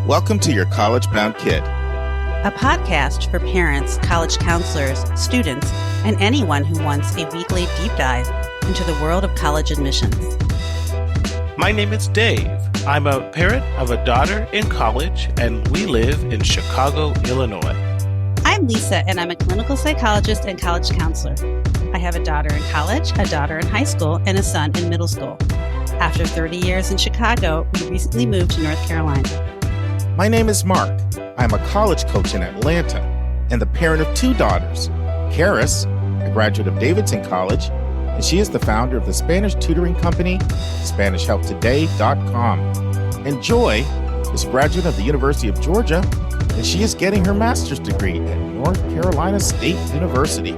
Welcome to Your College Bound Kid, a podcast for parents, college counselors, students, and anyone who wants a weekly deep dive into the world of college admissions. My name is Dave. I'm a parent of a daughter in college, and we live in Chicago, Illinois. I'm Lisa, and I'm a clinical psychologist and college counselor. I have a daughter in college, a daughter in high school, and a son in middle school. After 30 years in Chicago, we recently moved to North Carolina. My name is Mark. I'm a college coach in Atlanta and the parent of two daughters. Karis, a graduate of Davidson College, and she is the founder of the Spanish tutoring company, SpanishHelpToday.com. And Joy is a graduate of the University of Georgia, and she is getting her master's degree at North Carolina State University.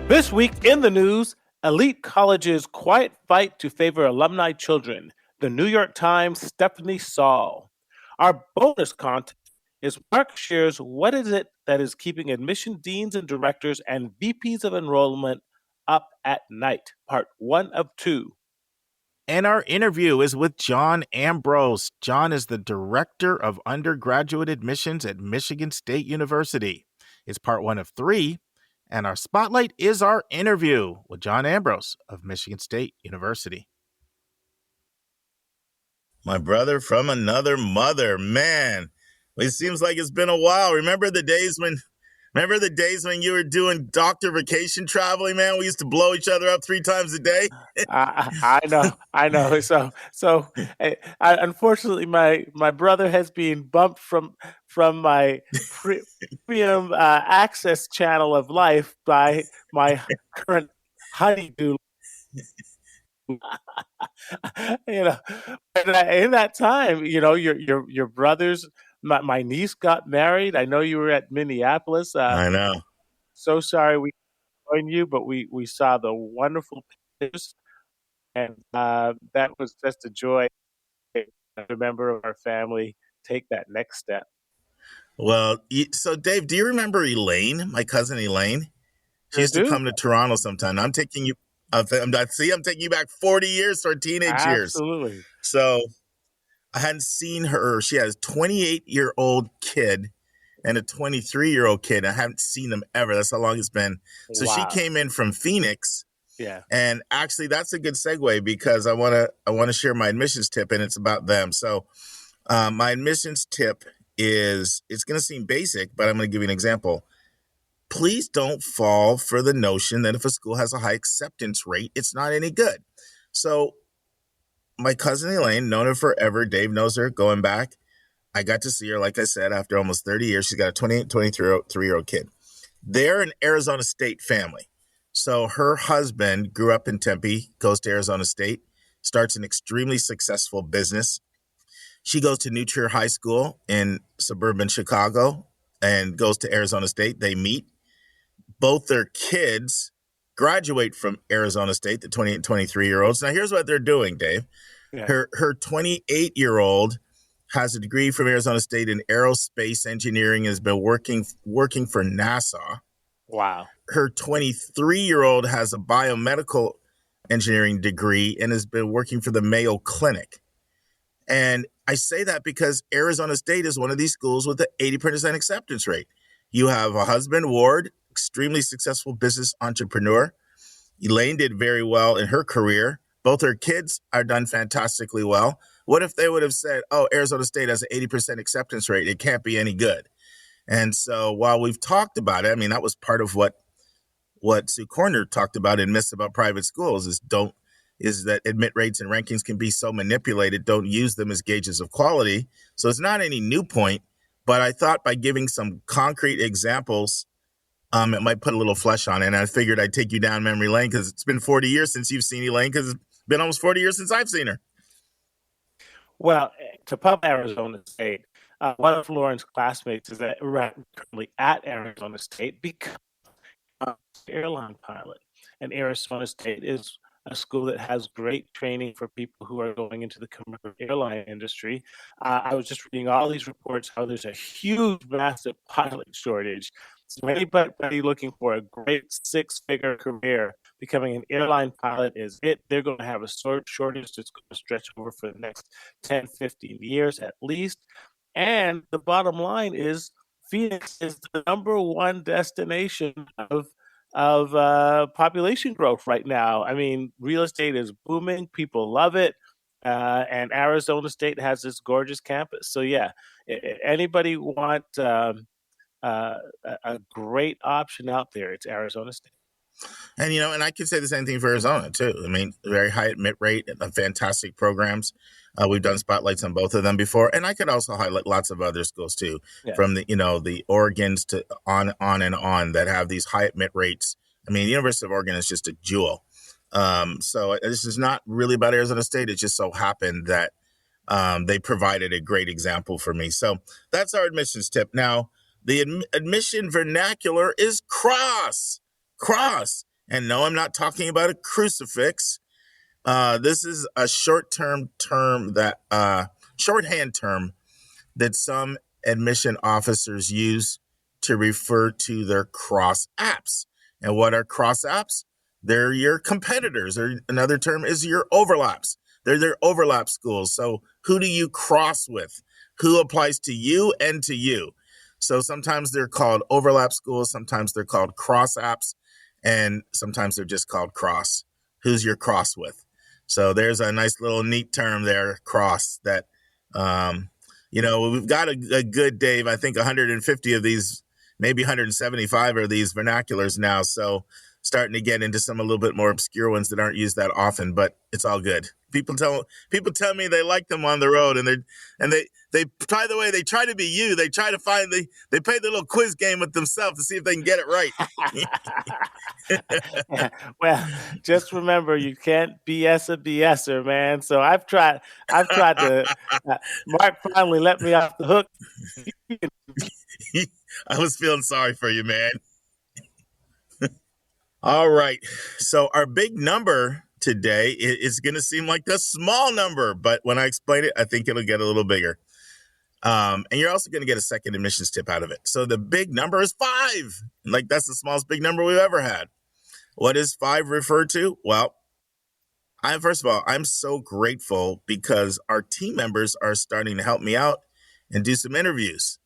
This week in the news, elite colleges' quiet fight to favor alumni children. The New York Times' Stephanie Saul. Our bonus content is Mark shares what is it that is keeping admission deans and directors and VPs of enrollment up at night, part 1 of 2. And our interview is with John Ambrose. John is the director of undergraduate admissions at Michigan State University. It's part 1 of 3, and our spotlight is our interview with John Ambrose of Michigan State University. My brother from another mother, man. It seems like it's been a while. Remember the days when you were doing doctor vacation traveling, man? We used to blow each other up 3 times a day. I know. So unfortunately, my brother has been bumped from my premium access channel of life by my current honeydew. In that time, your brothers. My niece got married. I know you were at Minneapolis. I know. So sorry we joined you, but we saw the wonderful pictures, and that was just a joy to a member of our family take that next step. Well, so Dave, do you remember Elaine, my cousin Elaine? She used to come to Toronto sometime. I'm taking you back 40 years to our teenage years. Absolutely. So I hadn't seen her. She has a 28-year-old kid and a 23-year-old kid. I haven't seen them ever. That's how long it's been. So She came in from Phoenix. Yeah. And actually, that's a good segue because I want to share my admissions tip, and it's about them. So my admissions tip is, it's going to seem basic, but I'm going to give you an example. Please don't fall for the notion that if a school has a high acceptance rate, it's not any good. So my cousin Elaine, known her forever. Dave knows her going back. I got to see her, like I said, after almost 30 years. She's got a 23-year-old kid. They're an Arizona State family. So her husband grew up in Tempe, goes to Arizona State, starts an extremely successful business. She goes to New Trier High School in suburban Chicago and goes to Arizona State. They meet. Both their kids graduate from Arizona State, the 20 and 23-year-olds. Now, here's what they're doing, Dave. Yeah. Her 28-year-old has a degree from Arizona State in aerospace engineering and has been working for NASA. Wow. Her 23-year-old has a biomedical engineering degree and has been working for the Mayo Clinic. And I say that because Arizona State is one of these schools with an 80% acceptance rate. You have a husband, Ward, extremely successful business entrepreneur. Elaine did very well in her career. Both her kids are done fantastically well. What if they would have said, oh, Arizona State has an 80% acceptance rate. It can't be any good. And so while we've talked about it, I mean, that was part of what Sue Corner talked about in Myths About Private Schools is that admit rates and rankings can be so manipulated. Don't use them as gauges of quality. So it's not any new point, but I thought by giving some concrete examples, it might put a little flesh on it. And I figured I'd take you down memory lane because it's been 40 years since you've seen Elaine, because it's been almost 40 years since I've seen her. Well, to pub Arizona State, one of Lauren's classmates is currently at Arizona State because of airline pilot. And Arizona State is a school that has great training for people who are going into the commercial airline industry. I was just reading all these reports how there's a huge, massive pilot shortage. So anybody looking for a great 6-figure career, becoming an airline pilot is it. They're going to have a shortage that's going to stretch over for the next 10, 15 years at least. And the bottom line is Phoenix is the number one destination of population growth right now. I mean, real estate is booming. People love it. And Arizona State has this gorgeous campus. So yeah, anybody want a great option out there, it's Arizona State. And, and I could say the same thing for Arizona, too. I mean, very high admit rate, fantastic programs. We've done spotlights on both of them before. And I could also highlight lots of other schools, too, from the Oregons to on and on that have these high admit rates. I mean, the University of Oregon is just a jewel. So this is not really about Arizona State. It just so happened that they provided a great example for me. So that's our admissions tip. Now, the admission vernacular is cross. And no, I'm not talking about a crucifix. This is a shorthand term that some admission officers use to refer to their cross apps. And what are cross apps? They're your competitors, or another term is your overlaps. They're their overlap schools. So who do you cross with? Who applies to you and to you? So sometimes they're called overlap schools, sometimes they're called cross apps, and sometimes they're just called cross. Who's your cross with? So there's a nice little neat term there, cross, that, we've got a good, Dave, I think 150 of these, maybe 175 of these vernaculars now. So starting to get into some a little bit more obscure ones that aren't used that often, but it's all good. People tell me they like them on the road, and they by the way, they try to be you. They try to find they play the little quiz game with themselves to see if they can get it right. Well, just remember, you can't BS a BSer, man. So I've tried to. Mark finally let me off the hook. I was feeling sorry for you, man. All right. So our big number today is going to seem like a small number, but when I explain it, I think it'll get a little bigger. And you're also going to get a second admissions tip out of it. So the big number is 5. Like, that's the smallest big number we've ever had. What does 5 refer to? Well, first of all, I'm so grateful because our team members are starting to help me out and do some interviews.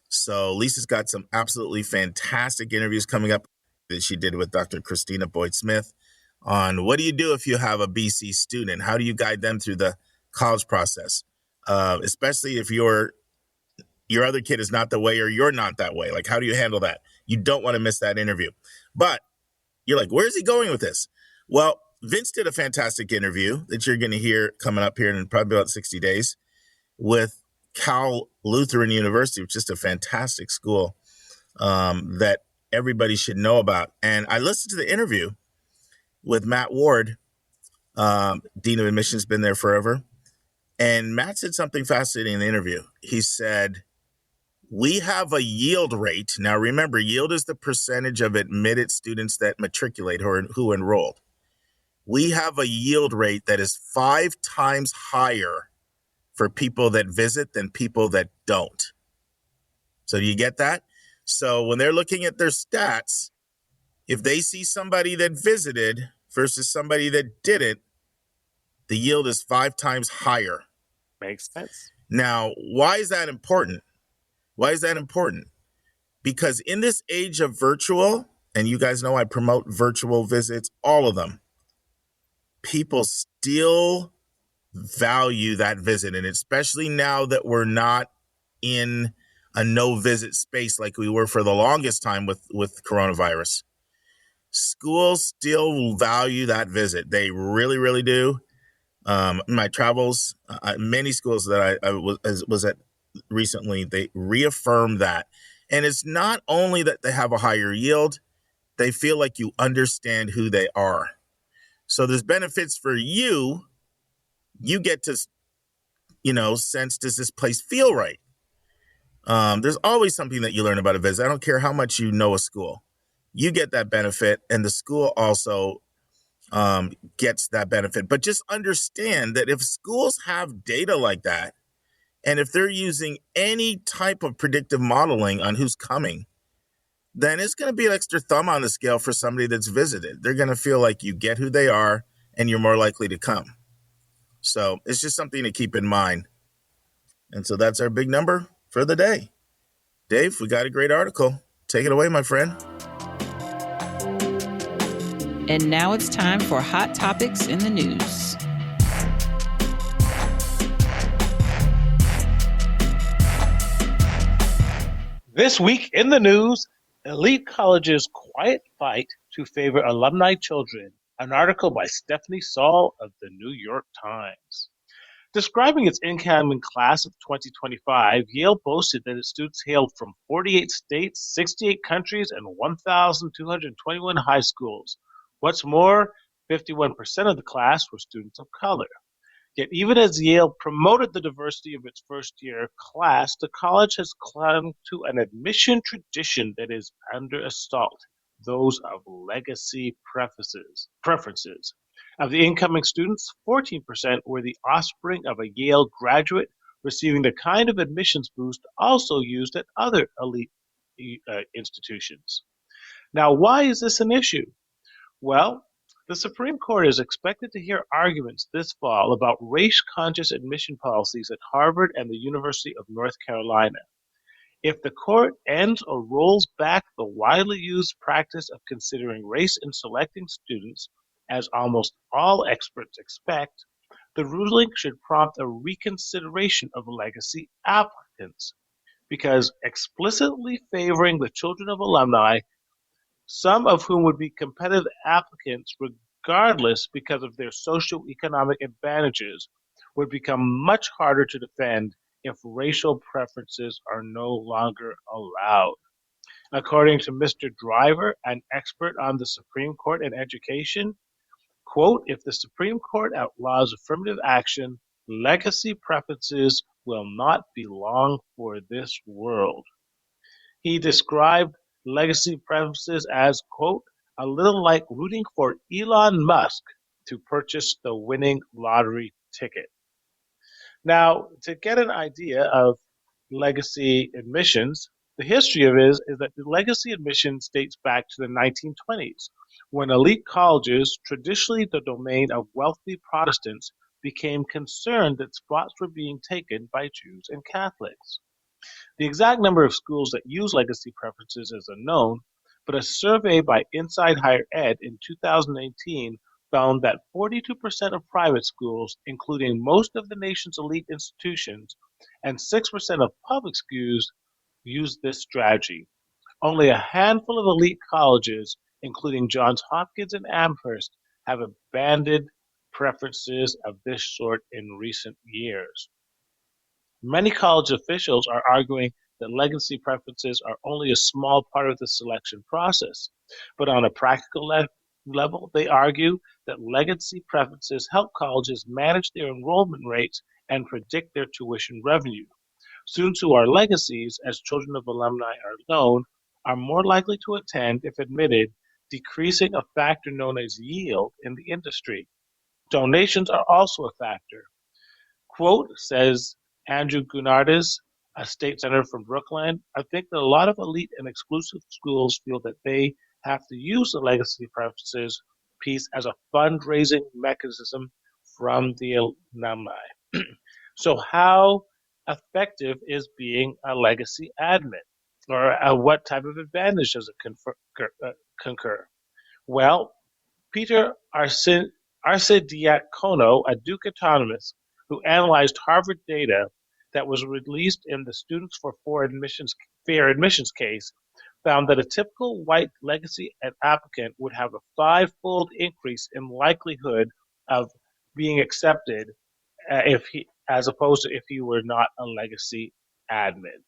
So Lisa's got some absolutely fantastic interviews coming up that she did with Dr. Christina Boyd-Smith on what do you do if you have a BC student? How do you guide them through the college process? Especially if your other kid is not the way or you're not that way. Like, how do you handle that? You don't want to miss that interview. But you're like, where's he going with this? Well, Vince did a fantastic interview that you're going to hear coming up here in probably about 60 days with Cal Lutheran University, which is just a fantastic school that everybody should know about. And I listened to the interview with Matt Ward, Dean of Admissions, been there forever. And Matt said something fascinating in the interview. He said, we have a yield rate. Now, remember, yield is the percentage of admitted students that matriculate or who enrolled. We have a yield rate that is 5 times higher for people that visit than people that don't. So do you get that? So when they're looking at their stats, if they see somebody that visited versus somebody that didn't, the yield is 5 times higher. Makes sense. Now, why is that important? Why is that important? Because in this age of virtual, and you guys know I promote virtual visits, all of them, people still value that visit. And especially now that we're not in a no visit space like we were for the longest time with coronavirus, schools still value that visit. They really, really do. In my travels, many schools that I was at recently, they reaffirmed that. And it's not only that they have a higher yield, they feel like you understand who they are. So there's benefits for you. You get to, sense, does this place feel right? There's always something that you learn about a visit. I don't care how much you know a school. You get that benefit, and the school also gets that benefit. But just understand that if schools have data like that, and if they're using any type of predictive modeling on who's coming, then it's going to be an extra thumb on the scale for somebody that's visited. They're going to feel like you get who they are and you're more likely to come. So it's just something to keep in mind. And so that's our big number for the day. Dave, we got a great article. Take it away, my friend. And now it's time for Hot Topics in the News. This week in the news, elite colleges' quiet fight to favor alumni children. An article by Stephanie Saul of the New York Times. Describing its incoming class of 2025, Yale boasted that its students hailed from 48 states, 68 countries, and 1,221 high schools. What's more, 51% of the class were students of color. Yet even as Yale promoted the diversity of its first-year class, the college has clung to an admission tradition that is under assault, those of legacy preferences. Of the incoming students, 14% were the offspring of a Yale graduate, receiving the kind of admissions boost also used at other elite institutions. Now, why is this an issue? Well, the Supreme Court is expected to hear arguments this fall about race-conscious admission policies at Harvard and the University of North Carolina. If the court ends or rolls back the widely used practice of considering race in selecting students, as almost all experts expect, the ruling should prompt a reconsideration of legacy applicants, because explicitly favoring the children of alumni, some of whom would be competitive applicants regardless because of their socioeconomic advantages, would become much harder to defend if racial preferences are no longer allowed. According to Mr. Driver, an expert on the Supreme Court and education, quote, if the Supreme Court outlaws affirmative action, legacy preferences will not be long for this world. He described legacy preferences as, quote, a little like rooting for Elon Musk to purchase the winning lottery ticket. Now, to get an idea of legacy admissions, the history of it is that the legacy admissions dates back to the 1920s, when elite colleges, traditionally the domain of wealthy Protestants, became concerned that spots were being taken by Jews and Catholics. The exact number of schools that use legacy preferences is unknown, but a survey by Inside Higher Ed in 2018 found that 42% of private schools, including most of the nation's elite institutions, and 6% of public schools use this strategy. Only a handful of elite colleges, including Johns Hopkins and Amherst, have abandoned preferences of this sort in recent years. Many college officials are arguing that legacy preferences are only a small part of the selection process, but on a practical level, they argue that legacy preferences help colleges manage their enrollment rates and predict their tuition revenue. Students who are legacies, as children of alumni are known, are more likely to attend if admitted, decreasing a factor known as yield in the industry. Donations are also a factor. Quote, says Andrew Gunardis, a state senator from Brooklyn, I think that a lot of elite and exclusive schools feel that they have to use the legacy preferences piece as a fundraising mechanism from the alumni. So how effective is being a legacy admin? Or what type of advantage does it concur? Well, Peter Arcidiacono, a Duke economist who analyzed Harvard data that was released in the Students for Fair Admissions case, found that a typical white legacy applicant would have a five-fold increase in likelihood of being accepted as opposed to if he were not a legacy admin.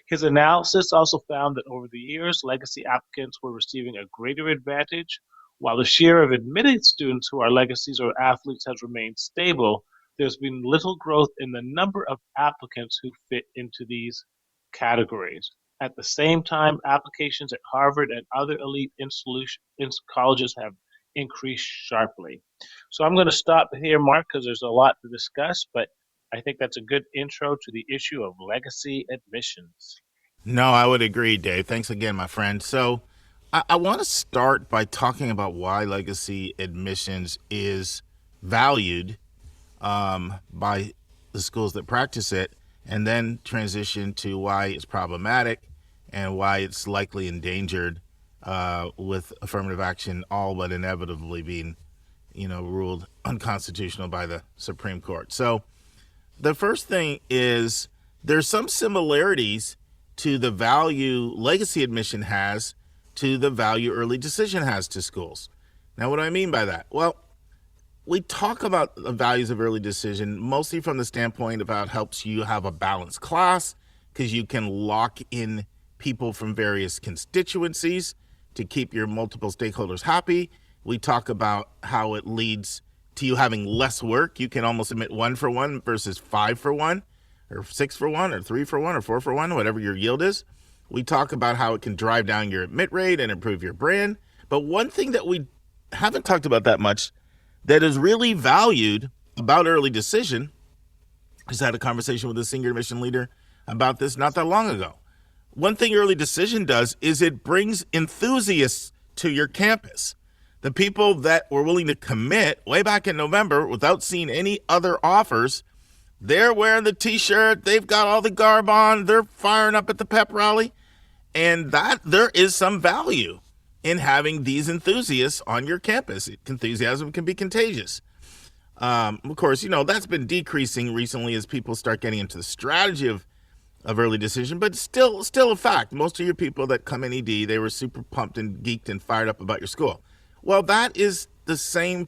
His analysis also found that over the years, legacy applicants were receiving a greater advantage. While the share of admitted students who are legacies or athletes has remained stable, there's been little growth in the number of applicants who fit into these categories. At the same time, applications at Harvard and other elite colleges have increased sharply. So I'm going to stop here, Mark, because there's a lot to discuss, but I think that's a good intro to the issue of legacy admissions. No, I would agree, Dave. Thanks again, my friend. So I want to start by talking about why legacy admissions is valued by the schools that practice it, and then transition to why it's problematic and why it's likely endangered with affirmative action all but inevitably being, ruled unconstitutional by the Supreme Court. So the first thing is there's some similarities to the value legacy admission has to the value early decision has to schools. Now, what do I mean by that? Well, we talk about the values of early decision mostly from the standpoint about helps you have a balanced class because you can lock in people from various constituencies to keep your multiple stakeholders happy. We talk about how it leads to you having less work. You can almost admit 1 for 1 versus 5 for 1 or 6 for 1 or 3 for 1 or 4 for 1, whatever your yield is. We talk about how it can drive down your admit rate and improve your brand. But one thing that we haven't talked about that much that is really valued about early decision, I just had a conversation with a senior admission leader about this not that long ago. One thing early decision does is it brings enthusiasts to your campus. The people that were willing to commit way back in November without seeing any other offers, they're wearing the t-shirt, they've got all the garb on, they're firing up at the pep rally, and that there is some value in having these enthusiasts on your campus. Enthusiasm can be contagious. Of course, that's been decreasing recently as people start getting into the strategy of early decision, but still a fact. Most of your people that come in ED, they were super pumped and geeked and fired up about your school. Well, that is the same.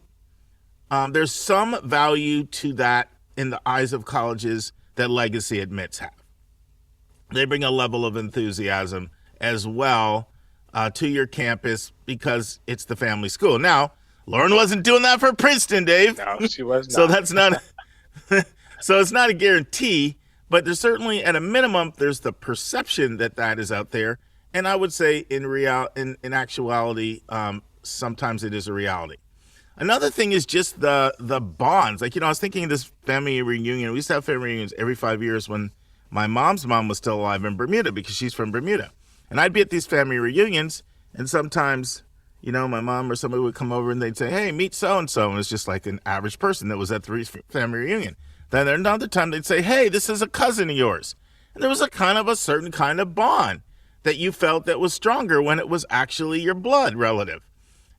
There's some value to that in the eyes of colleges that legacy admits have. They bring a level of enthusiasm as well to your campus because it's the family school. Now, Lauren wasn't doing that for Princeton, Dave. No, she was not. So that's not, so it's not a guarantee, but there's certainly at a minimum, there's the perception that is out there. And I would say in actuality, sometimes it is a reality. Another thing is just the bonds. Like, I was thinking of this family reunion. We used to have family reunions every 5 years when my mom's mom was still alive in Bermuda because she's from Bermuda. And I'd be at these family reunions, and sometimes, my mom or somebody would come over and they'd say, hey, meet so-and-so. And it's just like an average person that was at the family reunion. Then another time they'd say, hey, this is a cousin of yours. And there was a certain kind of bond that you felt that was stronger when it was actually your blood relative.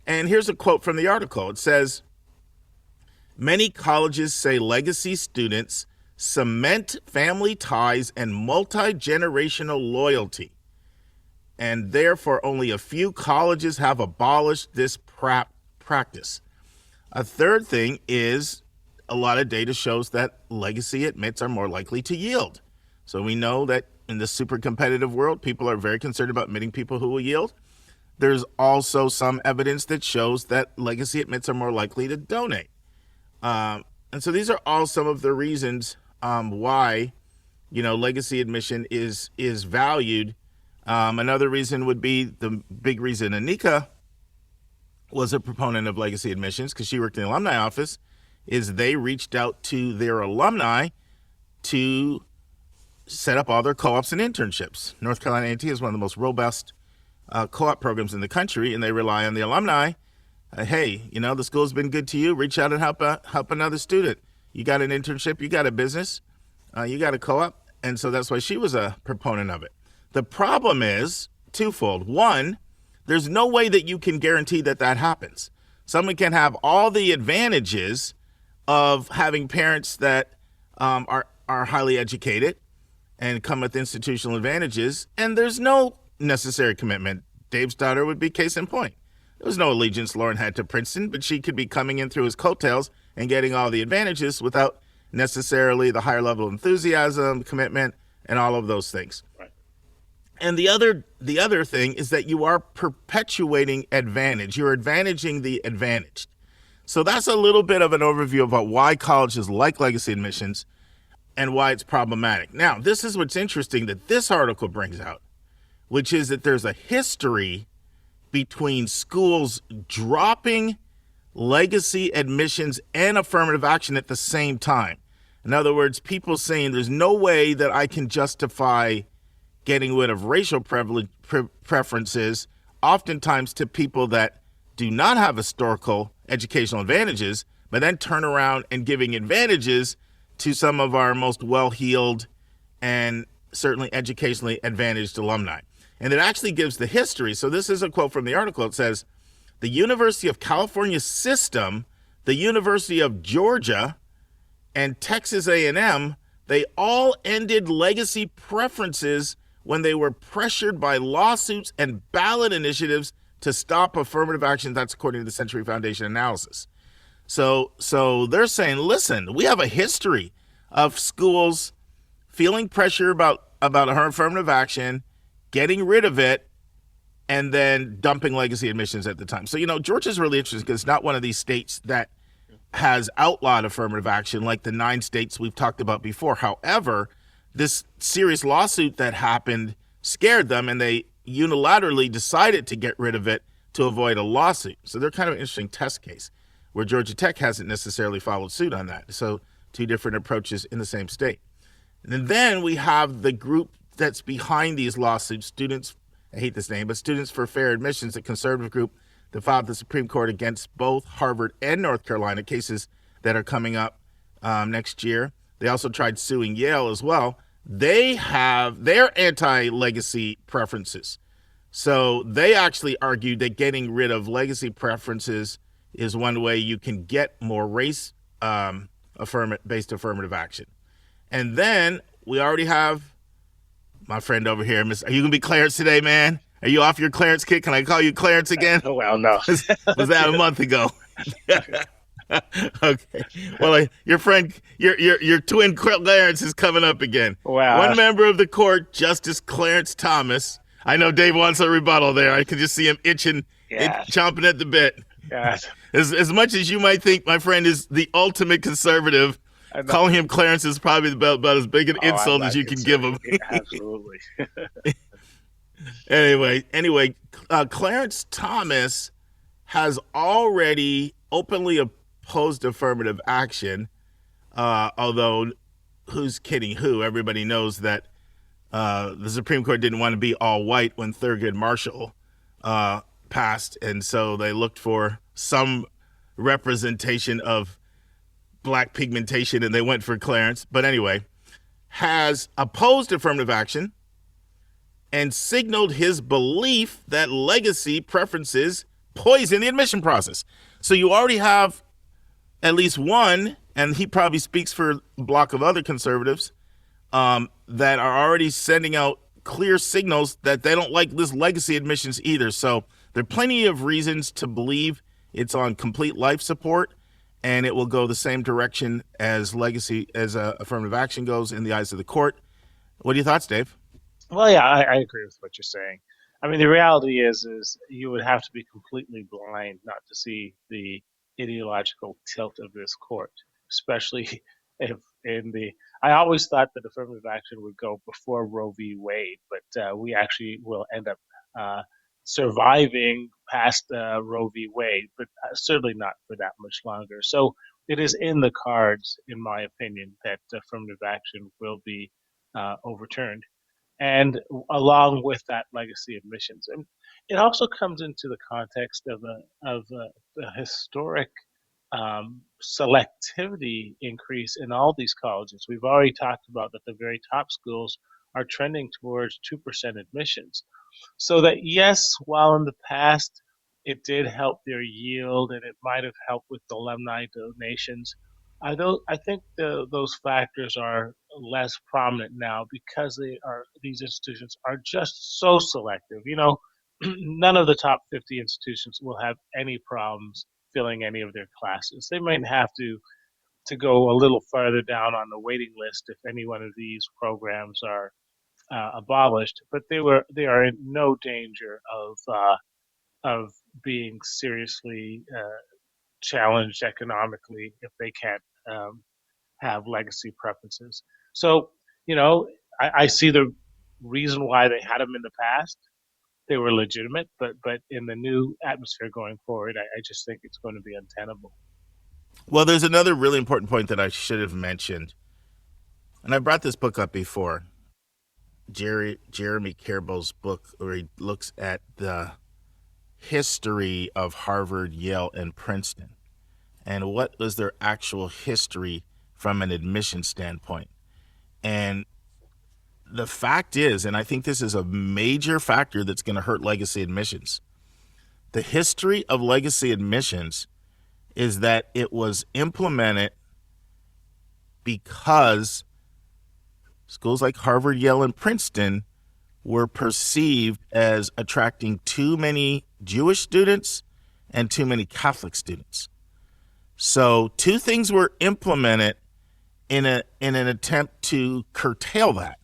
And here's a quote from the article. It says, many colleges say legacy students cement family ties and multi-generational loyalty. And therefore, only a few colleges have abolished this practice. A third thing is a lot of data shows that legacy admits are more likely to yield. So we know that in this super competitive world, people are very concerned about admitting people who will yield. There's also some evidence that shows that legacy admits are more likely to donate. And so these are all some of the reasons why, legacy admission is valued. Another reason would be the big reason Anika was a proponent of legacy admissions, because she worked in the alumni office, is they reached out to their alumni to set up all their co-ops and internships. North Carolina A&T is one of the most robust co-op programs in the country, and they rely on the alumni. Hey, the school's been good to you. Reach out and help another student. You got an internship, you got a business, you got a co-op, and so that's why she was a proponent of it. The problem is twofold. One, there's no way that you can guarantee that happens. Someone can have all the advantages of having parents that are highly educated and come with institutional advantages, and there's no necessary commitment. Dave's daughter would be case in point. There was no allegiance Lauren had to Princeton, but she could be coming in through his coattails and getting all the advantages without necessarily the higher level of enthusiasm, commitment, and all of those things. Right. And the other thing is that you are perpetuating advantage. You're advantaging the advantaged. So that's a little bit of an overview about why colleges like legacy admissions and why it's problematic. Now, this is what's interesting that this article brings out, which is that there's a history between schools dropping legacy admissions and affirmative action at the same time. In other words, people saying there's no way that I can justify getting rid of racial preferences, oftentimes to people that do not have historical educational advantages, but then turn around and giving advantages to some of our most well-heeled and certainly educationally advantaged alumni. And it actually gives the history. So this is a quote from the article. It says, the University of California system, the University of Georgia, and Texas A&M, they all ended legacy preferences when they were pressured by lawsuits and ballot initiatives to stop affirmative action. That's according to the Century Foundation analysis. So they're saying, listen, we have a history of schools feeling pressure about affirmative action, getting rid of it, and then dumping legacy admissions at the time. So, Georgia's really interesting because it's not one of these states that has outlawed affirmative action like the 9 states we've talked about before. However, this serious lawsuit that happened scared them, and they unilaterally decided to get rid of it to avoid a lawsuit. So they're kind of an interesting test case where Georgia Tech hasn't necessarily followed suit on that. So 2 different approaches in the same state. And then we have the group that's behind these lawsuits, students, I hate this name, but Students for Fair Admissions, a conservative group that filed the Supreme Court against both Harvard and North Carolina, cases that are coming up next year. They also tried suing Yale as well. They have their anti-legacy preferences. So they actually argued that getting rid of legacy preferences is one way you can get more race-based affirmative action. And then we already have my friend over here. Are you going to be Clarence today, man? Are you off your Clarence kick? Can I call you Clarence again? Oh, well, no. Was that a month ago? Okay. Well, your friend, your twin Clarence is coming up again. Wow. One member of the court, Justice Clarence Thomas. I know Dave wants a rebuttal there. I can just see him itching, chomping at the bit. Yes. As much as you might think my friend is the ultimate conservative, calling him Clarence is probably about as big an insult as you can give him. Absolutely. Anyway, Clarence Thomas has already openly opposed affirmative action, although who's kidding who? Everybody knows that the Supreme Court didn't want to be all white when Thurgood Marshall passed, and so they looked for some representation of black pigmentation, and they went for Clarence. But anyway, has opposed affirmative action and signaled his belief that legacy preferences poison the admission process. So you already have at least one, and he probably speaks for a block of other conservatives that are already sending out clear signals that they don't like this legacy admissions either. So there are plenty of reasons to believe it's on complete life support, and it will go the same direction as affirmative action goes in the eyes of the court. What are your thoughts, Dave? Well, yeah, I agree with what you're saying. I mean, the reality is you would have to be completely blind not to see the ideological tilt of this court, especially if I always thought that affirmative action would go before Roe v. Wade, but we actually will end up surviving past Roe v. Wade, but certainly not for that much longer. So it is in the cards, in my opinion, that affirmative action will be overturned. And along with that, legacy admissions. And it also comes into the context of a historic selectivity increase in all these colleges. We've already talked about that the very top schools are trending towards 2% admissions. So that, yes, while in the past it did help their yield and it might have helped with alumni donations, I think those factors are less prominent now because these institutions are just so selective. None of the top 50 institutions will have any problems filling any of their classes. They might have to go a little further down on the waiting list if any one of these programs are abolished, but they are in no danger of being seriously challenged economically if they can't have legacy preferences. So, I see the reason why they had them in the past. They were legitimate, but in the new atmosphere going forward, I just think it's going to be untenable. Well, there's another really important point that I should have mentioned, and I brought this book up before. Jeremy Carbo's book, where he looks at the history of Harvard, Yale, and Princeton, and what was their actual history from an admission standpoint. And the fact is, and I think this is a major factor that's going to hurt legacy admissions, the history of legacy admissions is that it was implemented because schools like Harvard, Yale, and Princeton were perceived as attracting too many Jewish students and too many Catholic students. So two things were implemented in an attempt to curtail that.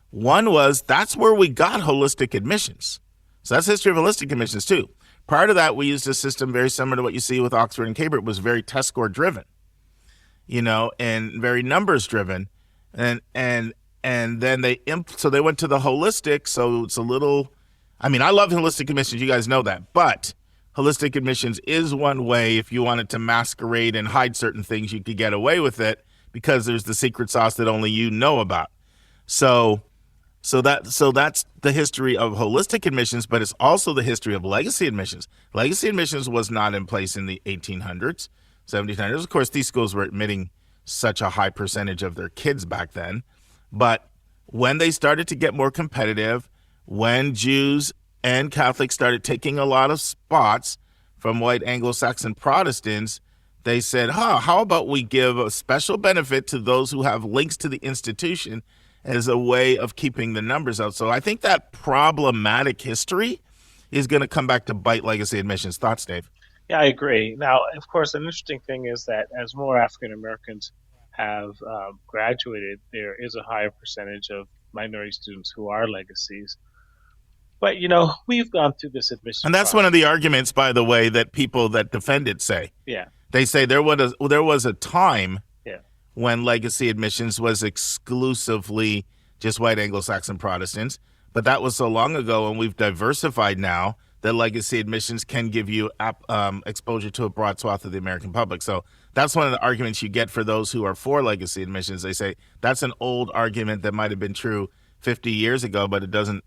One was, that's where we got holistic admissions. So that's the history of holistic admissions too. Prior to that, we used a system very similar to what you see with Oxford and Cambridge. It was very test score driven, and very numbers driven. And then so they went to the holistic. So it's a little, I love holistic admissions. You guys know that. But holistic admissions is one way, if you wanted to masquerade and hide certain things, you could get away with it because there's the secret sauce that only you know about. So that's the history of holistic admissions, but it's also the history of legacy admissions. Legacy admissions was not in place in the 1800s, 1700s. Of course, these schools were admitting such a high percentage of their kids back then. But when they started to get more competitive, when Jews and Catholics started taking a lot of spots from white Anglo-Saxon Protestants, they said, how about we give a special benefit to those who have links to the institution as a way of keeping the numbers out. So I think that problematic history is going to come back to bite legacy admissions. Thoughts, Dave? Yeah, I agree. Now, of course, an interesting thing is that as more African Americans have graduated, there is a higher percentage of minority students who are legacies. But, we've gone through this admission and that's process. One of the arguments, by the way, that people that defend it say. Yeah. They say there was a time when legacy admissions was exclusively just white Anglo-Saxon Protestants, but that was so long ago, and we've diversified now that legacy admissions can give you exposure to a broad swath of the American public. So that's one of the arguments you get for those who are for legacy admissions. They say that's an old argument that might have been true 50 years ago, but it doesn't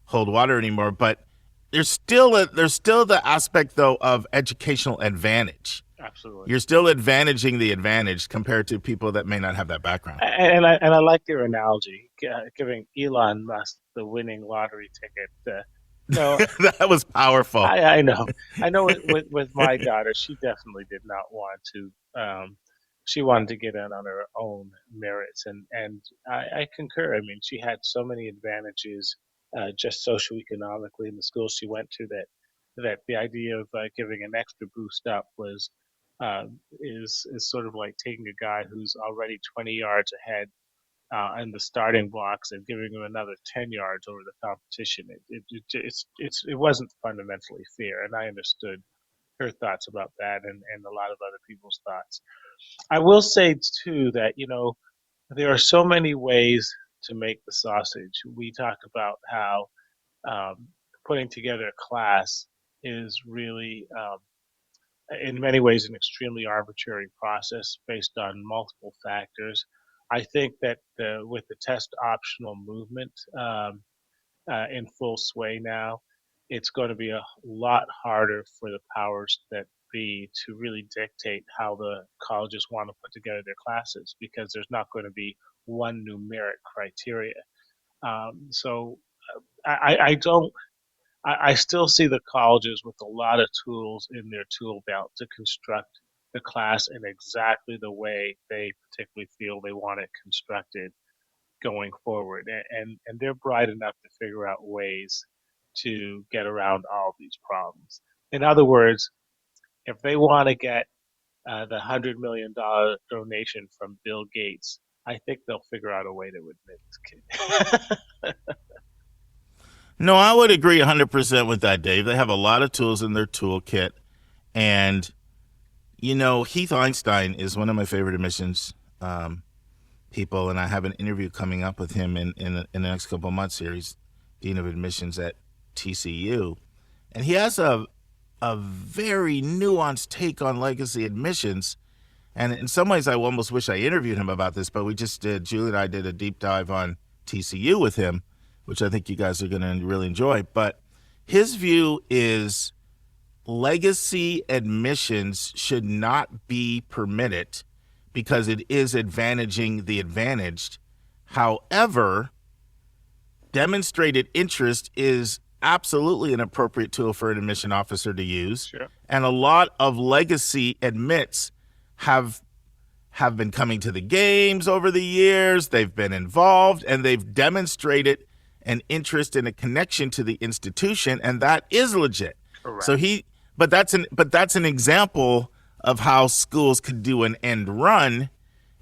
hold water anymore. But there's still the aspect, though, of educational advantage. Absolutely. You're still advantaging the advantage compared to people that may not have that background. And I like your analogy, giving Elon Musk the winning lottery ticket. No, that was powerful. I know. With my daughter, she definitely did not want to. She wanted to get in on her own merits, and I concur. I mean, she had so many advantages, just socioeconomically in the school she went to, that the idea of giving an extra boost up was is sort of like taking a guy who's already 20 yards ahead in the starting blocks and giving him another 10 yards over the competition. It wasn't fundamentally fair, and I understood her thoughts about that and a lot of other people's thoughts. I will say too that there are so many ways to make the sausage. We talk about how putting together a class is really in many ways an extremely arbitrary process based on multiple factors. I think that with the test optional movement in full sway now, it's going to be a lot harder for the powers that be to really dictate how the colleges want to put together their classes, because there's not going to be one numeric criteria. So I don't. I still see the colleges with a lot of tools in their tool belt to construct the class in exactly the way they particularly feel they want it constructed going forward. And they're bright enough to figure out ways to get around all of these problems. In other words, if they want to get the $100 million donation from Bill Gates, I think they'll figure out a way to admit this kid. No, I would agree 100% with that, Dave. They have a lot of tools in their toolkit. And, Heath Einstein is one of my favorite admissions people, and I have an interview coming up with him in the next couple of months here. He's Dean of Admissions at TCU. And he has a very nuanced take on legacy admissions. And in some ways, I almost wish I interviewed him about this, but we just did, Julie and I did a deep dive on TCU with him which I think you guys are going to really enjoy. But his view is legacy admissions should not be permitted because it is advantaging the advantaged. However, demonstrated interest is absolutely an appropriate tool for an admission officer to use. Sure. And a lot of legacy admits have been coming to the games over the years. They've been involved and they've demonstrated an interest and a connection to the institution, and that is legit. Correct. So but that's an example of how schools could do an end run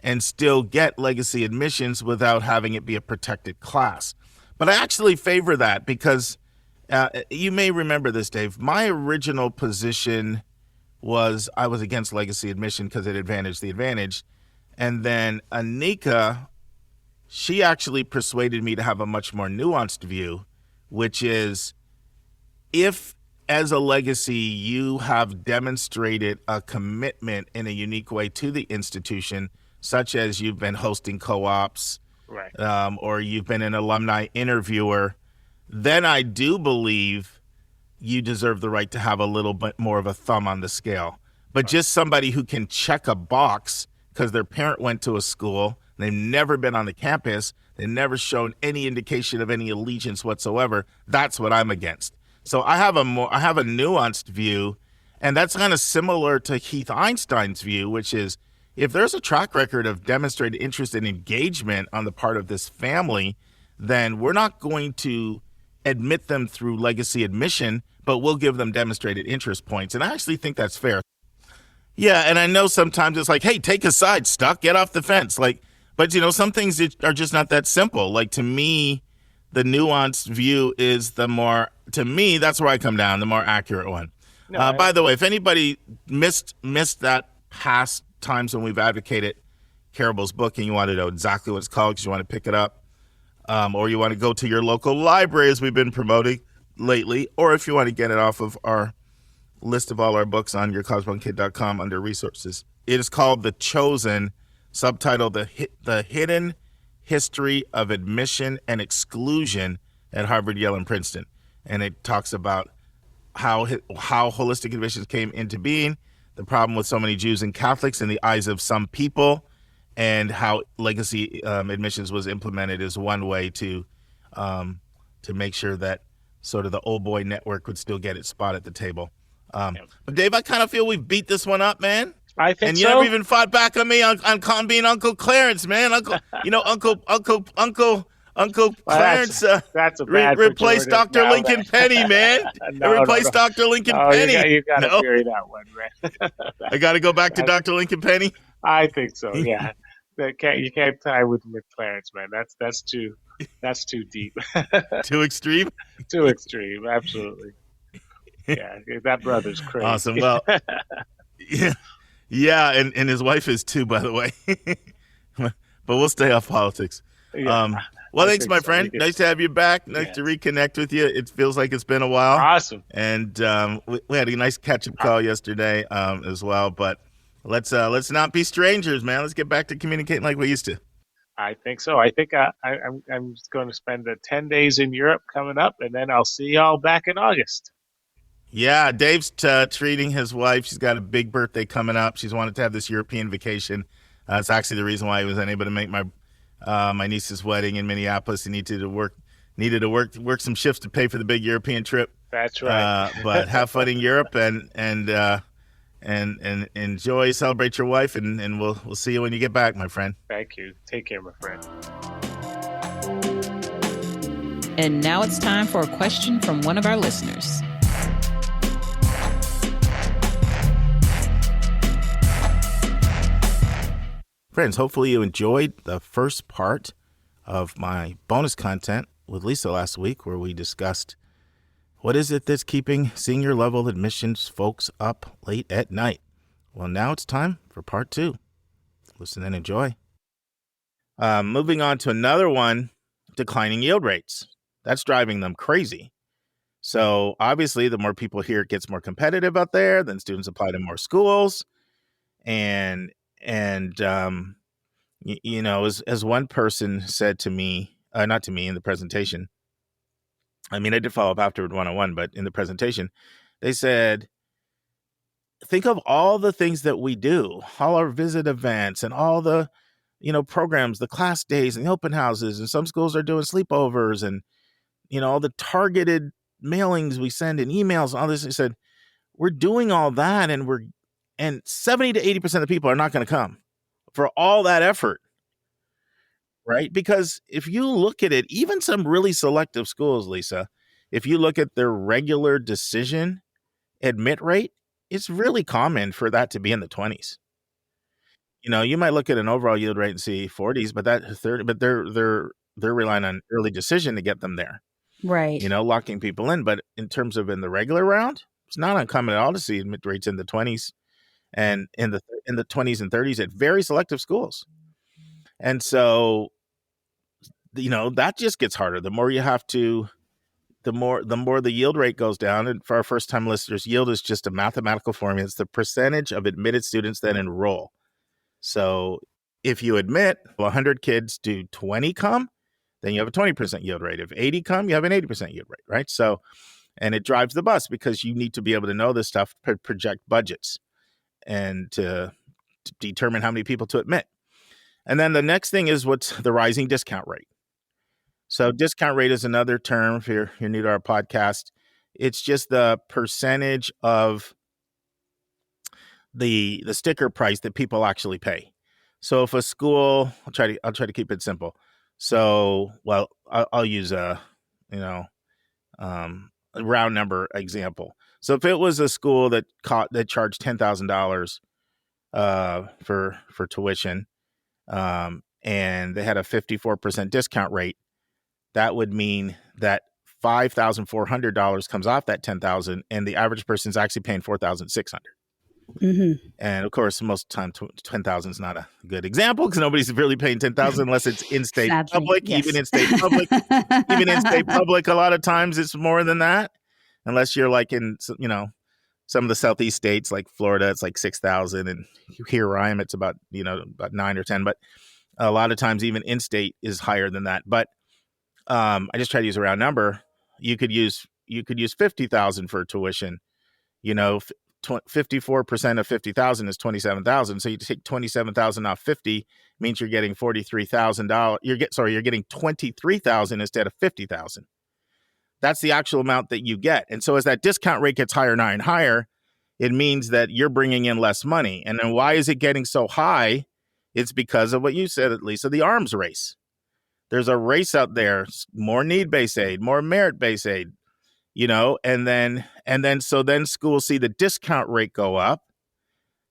and still get legacy admissions without having it be a protected class. But I actually favor that because you may remember this, Dave. My original position was I was against legacy admission because it advantaged the advantaged. And then Anika, she actually persuaded me to have a much more nuanced view, which is if as a legacy you have demonstrated a commitment in a unique way to the institution, such as you've been hosting co-ops, right, or you've been an alumni interviewer, then I do believe you deserve the right to have a little bit more of a thumb on the scale. But just somebody who can check a box because their parent went to a school, they've never been on the campus, they've never shown any indication of any allegiance whatsoever, that's what I'm against. So I have a nuanced view, and that's kind of similar to Keith Einstein's view, which is if there's a track record of demonstrated interest and engagement on the part of this family, then we're not going to admit them through legacy admission, but we'll give them demonstrated interest points. And I actually think that's fair. Yeah, and I know sometimes it's like, hey, take a side, Stuck, get off the fence. But some things are just not that simple. Like, to me, the nuanced view is to me, that's where I come down, the more accurate one. No, by the way, if anybody missed that past times when we've advocated Carable's book and you want to know exactly what it's called because you want to pick it up, or you want to go to your local library as we've been promoting lately, or if you want to get it off of our list of all our books on yourcosmokid.com under resources. It is called The Chosen, subtitled The Hidden History of Admission and Exclusion at Harvard, Yale, and Princeton. And it talks about how holistic admissions came into being, the problem with so many Jews and Catholics in the eyes of some people, and how legacy admissions was implemented as one way to make sure that sort of the old boy network would still get its spot at the table. But Dave, I kind of feel we've beat this one up, man. I think so. And you never even fought back on me on being Uncle Clarence, man. Uncle Clarence that's a bad replaced Dr. Lincoln Penny, man. Replaced Dr. Lincoln Penny. You got to bury that one, man. I got to go back to Dr. Lincoln Penny. I think so. Yeah, you can't tie with Clarence, man. That's too deep. Too extreme. Too extreme. Absolutely. Yeah, that brother's crazy. Awesome. Well, yeah, and his wife is too, by the way. But we'll stay off politics. Yeah, well, thanks, my friend. Nice to have you back. Nice to reconnect with you. It feels like it's been a while. Awesome. And we had a nice catch-up call yesterday as well. But let's not be strangers, man. Let's get back to communicating like we used to. I think so. I think I'm just going to spend 10 days in Europe coming up, and then I'll see y'all back in August. Yeah, Dave's treating his wife. She's got a big birthday coming up. She's wanted to have this European vacation. It's actually the reason why he was unable to make my niece's wedding in Minneapolis. He needed to work some shifts to pay for the big European trip. That's right. But have fun in Europe and enjoy, celebrate your wife, and we'll see you when you get back, my friend. Thank you. Take care, my friend. And now it's time for a question from one of our listeners. Friends, hopefully you enjoyed the first part of my bonus content with Lisa last week, where we discussed what is it that's keeping senior level admissions folks up late at night. Well, now it's time for part 2. Listen and enjoy. Moving on to another one, declining yield rates. That's driving them crazy. So obviously, the more people here, it gets more competitive out there. Then students apply to more schools, and as one person said to me, not to me in the presentation, I mean, I did follow up afterward one-on-one, but in the presentation, they said, think of all the things that we do, all our visit events and all the, programs, the class days and the open houses. And some schools are doing sleepovers and, all the targeted mailings we send and emails and all this. They said, we're doing all that and 70 to 80% of the people are not going to come for all that effort. Right? Because if you look at it, even some really selective schools, Lisa, if you look at their regular decision admit rate, it's really common for that to be in the 20s. You might look at an overall yield rate and see 40s, but they're relying on early decision to get them there. Right. Locking people in. But in terms of in the regular round, it's not uncommon at all to see admit rates in the 20s and in the 20s and 30s at very selective schools. And so that just gets harder. The more you have to, the more the yield rate goes down. And for our first time listeners, yield is just a mathematical formula. It's the percentage of admitted students that enroll. So if you admit 100 kids, do 20 come, then you have a 20% yield rate. If 80 come, you have an 80% yield rate, right? So, and it drives the bus because you need to be able to know this stuff, project budgets, and to determine how many people to admit. And then the next thing is what's the rising discount rate. So discount rate is another term if you're new to our podcast. It's just the percentage of the sticker price that people actually pay. So if a school, I'll try to keep it simple. So, well, I'll use a round number example. So if it was a school that charged $10,000 for tuition, and they had a 54% discount rate, that would mean that $5,400 comes off that $10,000, and the average person is actually paying $4,600. Mm-hmm. And of course, most of the time, 10,000 is not a good example because nobody's really paying 10,000 unless it's in-state public. Yes. Even in-state public, a lot of times it's more than that, unless you're like in some of the southeast states like Florida, it's like 6,000, and here where I am, it's about 9 or 10. But a lot of times, even in-state is higher than that. But I just try to use a round number. You could use 50,000 for tuition. 54% of 50,000 is 27,000. So you take 27,000 off 50 means you're getting $43,000. You're getting 23,000 instead of 50,000. That's the actual amount that you get. And so as that discount rate gets higher and higher, it means that you're bringing in less money. And then why is it getting so high? It's because of what you said, at least, of the arms race. There's a race out there, more need-based aid, more merit-based aid, and then schools see the discount rate go up.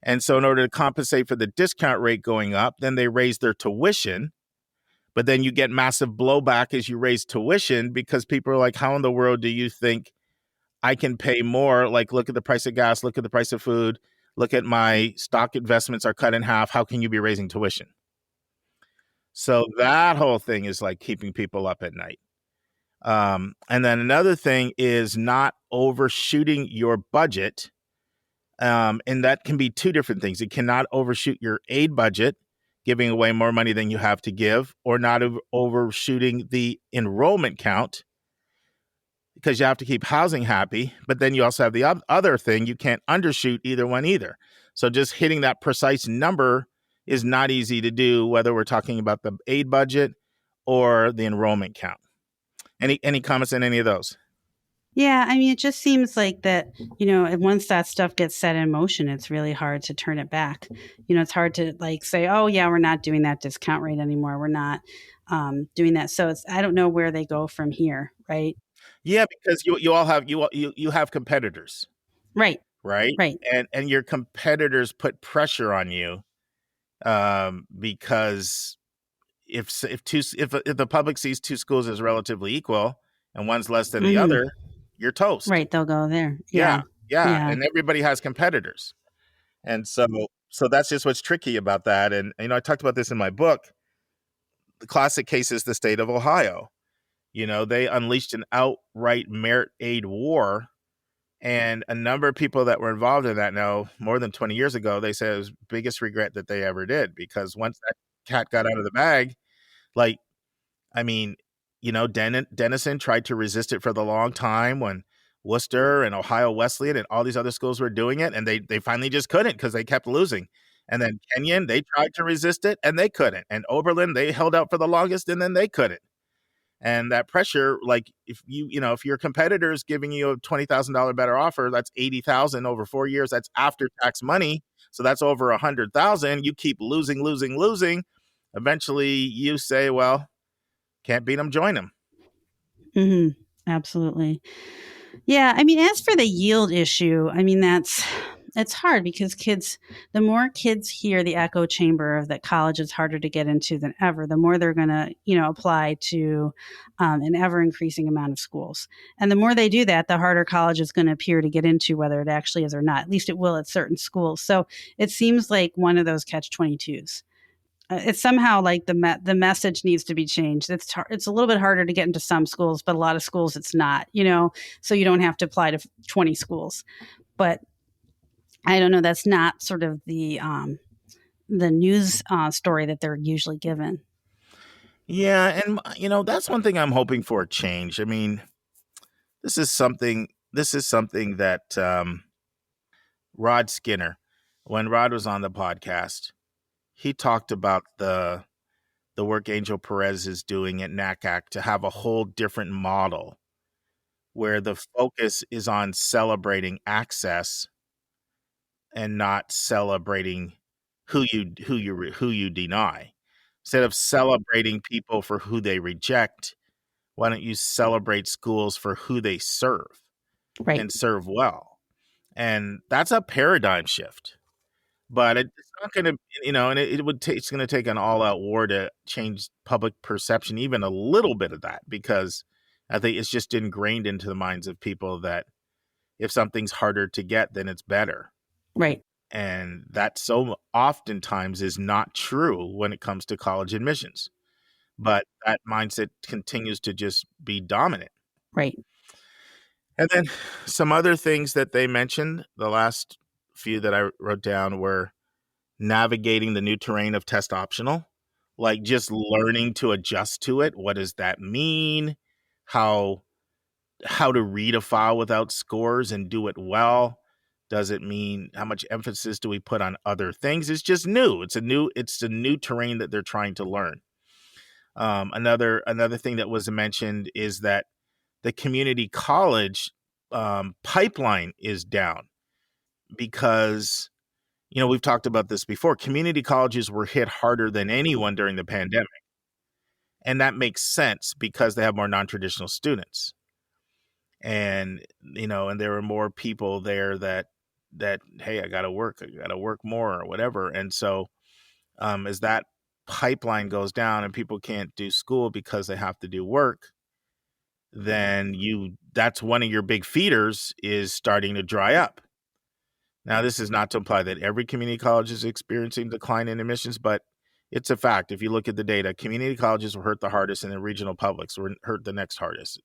And so in order to compensate for the discount rate going up, then they raise their tuition. But then you get massive blowback as you raise tuition because people are like, how in the world do you think I can pay more? Like, look at the price of gas, look at the price of food, look at my stock investments are cut in half. How can you be raising tuition? So that whole thing is like keeping people up at night. And then another thing is not overshooting your budget. And that can be two different things. It cannot overshoot your aid budget, giving away more money than you have to give, or not overshooting the enrollment count because you have to keep housing happy. But then you also have the other thing. You can't undershoot either one either. So just hitting that precise number is not easy to do, whether we're talking about the aid budget or the enrollment count. Any comments on any of those? Yeah, I mean, it just seems like that, once that stuff gets set in motion, it's really hard to turn it back. It's hard to like say, oh, yeah, we're not doing that discount rate anymore. We're not doing that. So I don't know where they go from here, right? Yeah, because you all have you have competitors. Right. And your competitors put pressure on you because if the public sees two schools as relatively equal and one's less than the other, you're toast. Right. They'll go there. Yeah. And everybody has competitors. And so that's just what's tricky about that. And, I talked about this in my book. The classic case is the state of Ohio. They unleashed an outright merit aid war. And a number of people that were involved in that now, more than 20 years ago, they said it was the biggest regret that they ever did, because once that cat got out of the bag, Denison tried to resist it for the long time when Worcester and Ohio Wesleyan and all these other schools were doing it, and they finally just couldn't because they kept losing. And then Kenyon, they tried to resist it, and they couldn't. And Oberlin, they held out for the longest, and then they couldn't. And that pressure, like if if your competitor is giving you a $20,000 better offer, that's $80,000 over 4 years. That's after tax money, so that's over $100,000. You keep losing. Eventually, you say, "Well, can't beat them, join them." Mm-hmm. Absolutely. Yeah. I mean, as for the yield issue, I mean, it's hard because the more kids hear the echo chamber of that college is harder to get into than ever, the more they're going to, apply to an ever increasing amount of schools. And the more they do that, the harder college is going to appear to get into, whether it actually is or not. At least it will at certain schools. So it seems like one of those catch-22s. It's somehow like the message needs to be changed. It's a little bit harder to get into some schools, but a lot of schools it's not, so you don't have to apply to 20 schools. But I don't know. That's not sort of the news story that they're usually given. Yeah, and that's one thing I'm hoping for a change. I mean, this is something that Rod Skinner, when Rod was on the podcast, he talked about the work Angel Perez is doing at NACAC to have a whole different model where the focus is on celebrating access and not celebrating who you deny. Instead of celebrating people for who they reject, why don't you celebrate schools for who they serve, right, and serve well? And that's a paradigm shift. But it's not going to, and it's going to take an all-out war to change public perception, even a little bit of that, because I think it's just ingrained into the minds of people that if something's harder to get, then it's better. Right. And that so oftentimes is not true when it comes to college admissions. But that mindset continues to just be dominant. Right. And then some other things that they mentioned, the last few that I wrote down were navigating the new terrain of test optional, like just learning to adjust to it. What does that mean? How to read a file without scores and do it well? Does it mean how much emphasis do we put on other things? It's just new. It's a new terrain that they're trying to learn. Another thing that was mentioned is that the community college pipeline is down because, we've talked about this before. Community colleges were hit harder than anyone during the pandemic. And that makes sense because they have more non-traditional students. And, and there were more people there that, hey, I got to work more or whatever. And so as that pipeline goes down and people can't do school because they have to do work, then that's one of your big feeders is starting to dry up. Now, this is not to imply that every community college is experiencing decline in admissions, but it's a fact. If you look at the data, community colleges were hurt the hardest and the regional publics were hurt the next hardest,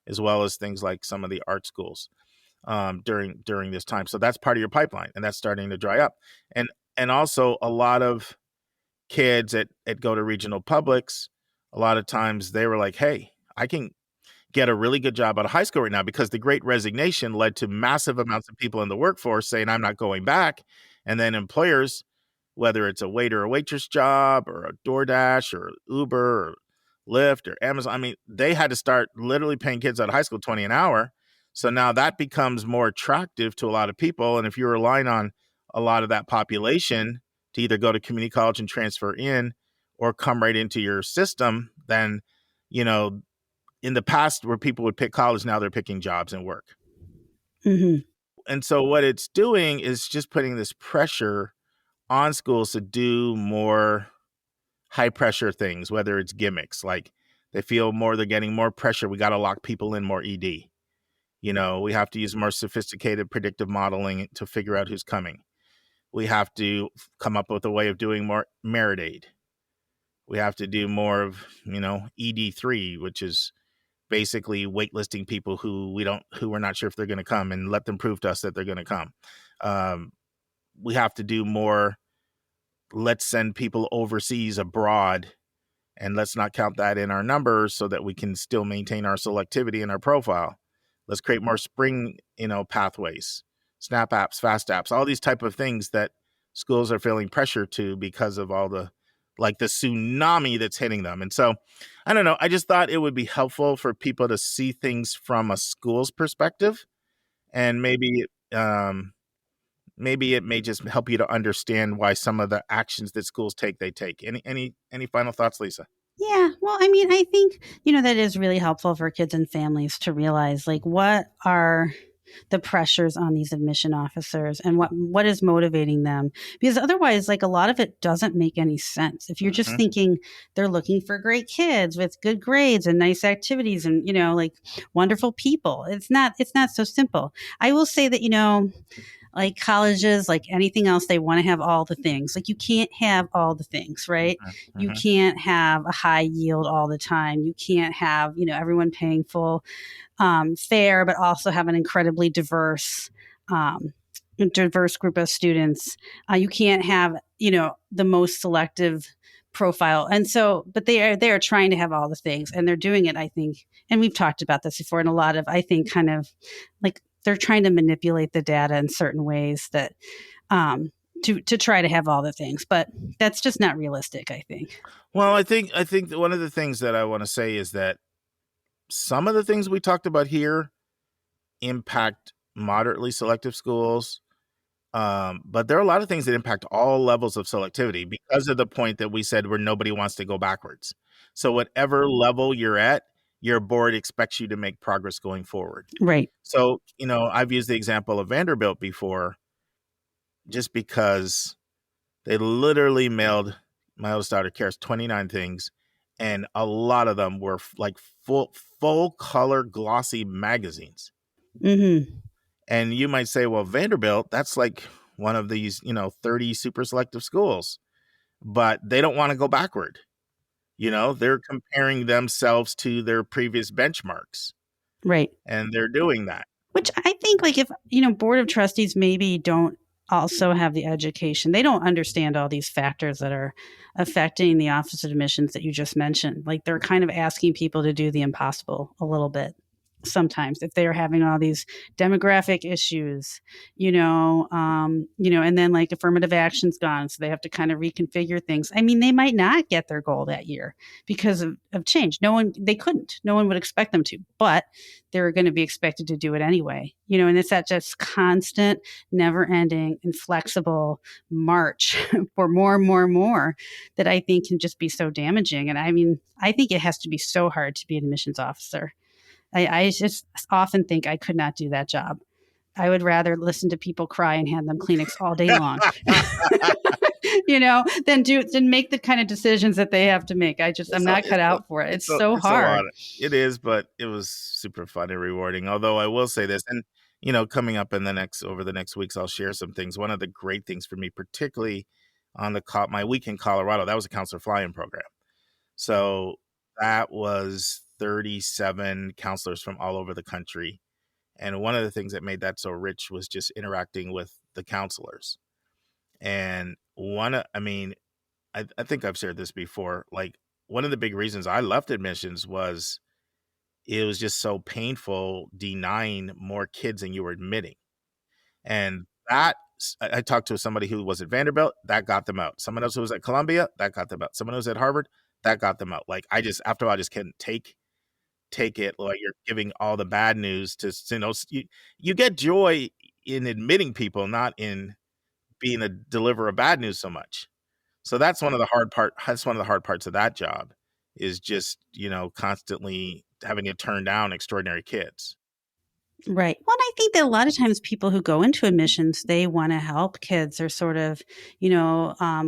as well as things like some of the art schools during this time. So that's part of your pipeline, and that's starting to dry up. And also a lot of kids at go to regional publics, a lot of times they were like, hey, I can get a really good job out of high school right now, because the Great Resignation led to massive amounts of people in the workforce saying, I'm not going back. And then employers, whether it's a waiter or waitress job or a DoorDash or Uber or Lyft or Amazon, I mean, they had to start literally paying kids out of high school $20 an hour. So now that becomes more attractive to a lot of people. And if you're relying on a lot of that population to either go to community college and transfer in or come right into your system, then, in the past where people would pick college, now they're picking jobs and work. Mm-hmm. And so what it's doing is just putting this pressure on schools to do more high pressure things, whether it's gimmicks, like they feel they're getting more pressure. We got to lock people in more ED. We have to use more sophisticated predictive modeling to figure out who's coming. We have to come up with a way of doing more merit aid. We have to do more of, ED3, which is basically waitlisting people who we're not sure if they're going to come, and let them prove to us that they're going to come. We have to do more. Let's send people overseas abroad And let's not count that in our numbers so that we can still maintain our selectivity in our profile. Let's create more spring, pathways, snap apps, fast apps, all these type of things that schools are feeling pressure to because of all the tsunami that's hitting them. And so, I don't know. I just thought it would be helpful for people to see things from a school's perspective, and maybe it may just help you to understand why some of the actions that schools take, they take. Any final thoughts, Lisa? Yeah. Well, I mean, I think, that is really helpful for kids and families to realize, like, what are the pressures on these admission officers and what is motivating them, because otherwise, like, a lot of it doesn't make any sense. If you're just thinking they're looking for great kids with good grades and nice activities and, like, wonderful people, it's not so simple. I will say that, like colleges, like anything else, they want to have all the things. Like, you can't have all the things, right? You can't have a high yield all the time. You can't have, everyone paying full fare, but also have an incredibly diverse group of students. You can't have, the most selective profile. And so, but they are trying to have all the things, and they're doing it, I think. And we've talked about this before in a lot of, I think, kind of like, they're trying to manipulate the data in certain ways that to try to have all the things, but that's just not realistic, I think. Well, I think that one of the things that I want to say is that some of the things we talked about here impact moderately selective schools, but there are a lot of things that impact all levels of selectivity because of the point that we said where nobody wants to go backwards. So whatever level you're at, your board expects you to make progress going forward. Right. So, I've used the example of Vanderbilt before, just because they literally mailed my oldest daughter, Karis, 29 things, and a lot of them were like full color glossy magazines. Mm-hmm. And you might say, well, Vanderbilt, that's like one of these, 30 super selective schools, but they don't want to go backward. They're comparing themselves to their previous benchmarks. Right. And they're doing that. Which I think, like, if, board of trustees maybe don't also have the education, they don't understand all these factors that are affecting the Office of Admissions that you just mentioned. Like, they're kind of asking people to do the impossible a little bit sometimes if they are having all these demographic issues, and then, like, affirmative action's gone, so they have to kind of reconfigure things. I mean, they might not get their goal that year because of change. No one would expect them to, but they're going to be expected to do it anyway, and it's that just constant, never ending, inflexible march for more and more and more that I think can just be so damaging. And I mean, I think it has to be so hard to be an admissions officer. I just often think I could not do that job. I would rather listen to people cry and hand them Kleenex all day long, than make the kind of decisions that they have to make. I'm not cut out for it. It's so hard. It is, but it was super fun and rewarding. Although I will say this, and coming up over the next weeks, I'll share some things. One of the great things for me, particularly on my week in Colorado, that was a counselor fly-in program. So that was 37 counselors from all over the country. And one of the things that made that so rich was just interacting with the counselors. And I think I've shared this before. Like, one of the big reasons I left admissions was it was just so painful denying more kids than you were admitting. And that, I talked to somebody who was at Vanderbilt, that got them out. Someone else who was at Columbia, that got them out. Someone who was at Harvard, that got them out. Like, after a while, I just couldn't take it. Like, you're giving all the bad news to, you get joy in admitting people, not in being a deliverer of bad news so much. So that's one of the hard parts of that job, is just, constantly having to turn down extraordinary kids. Right. Well, and I think that a lot of times people who go into admissions, they want to help kids. They're sort of,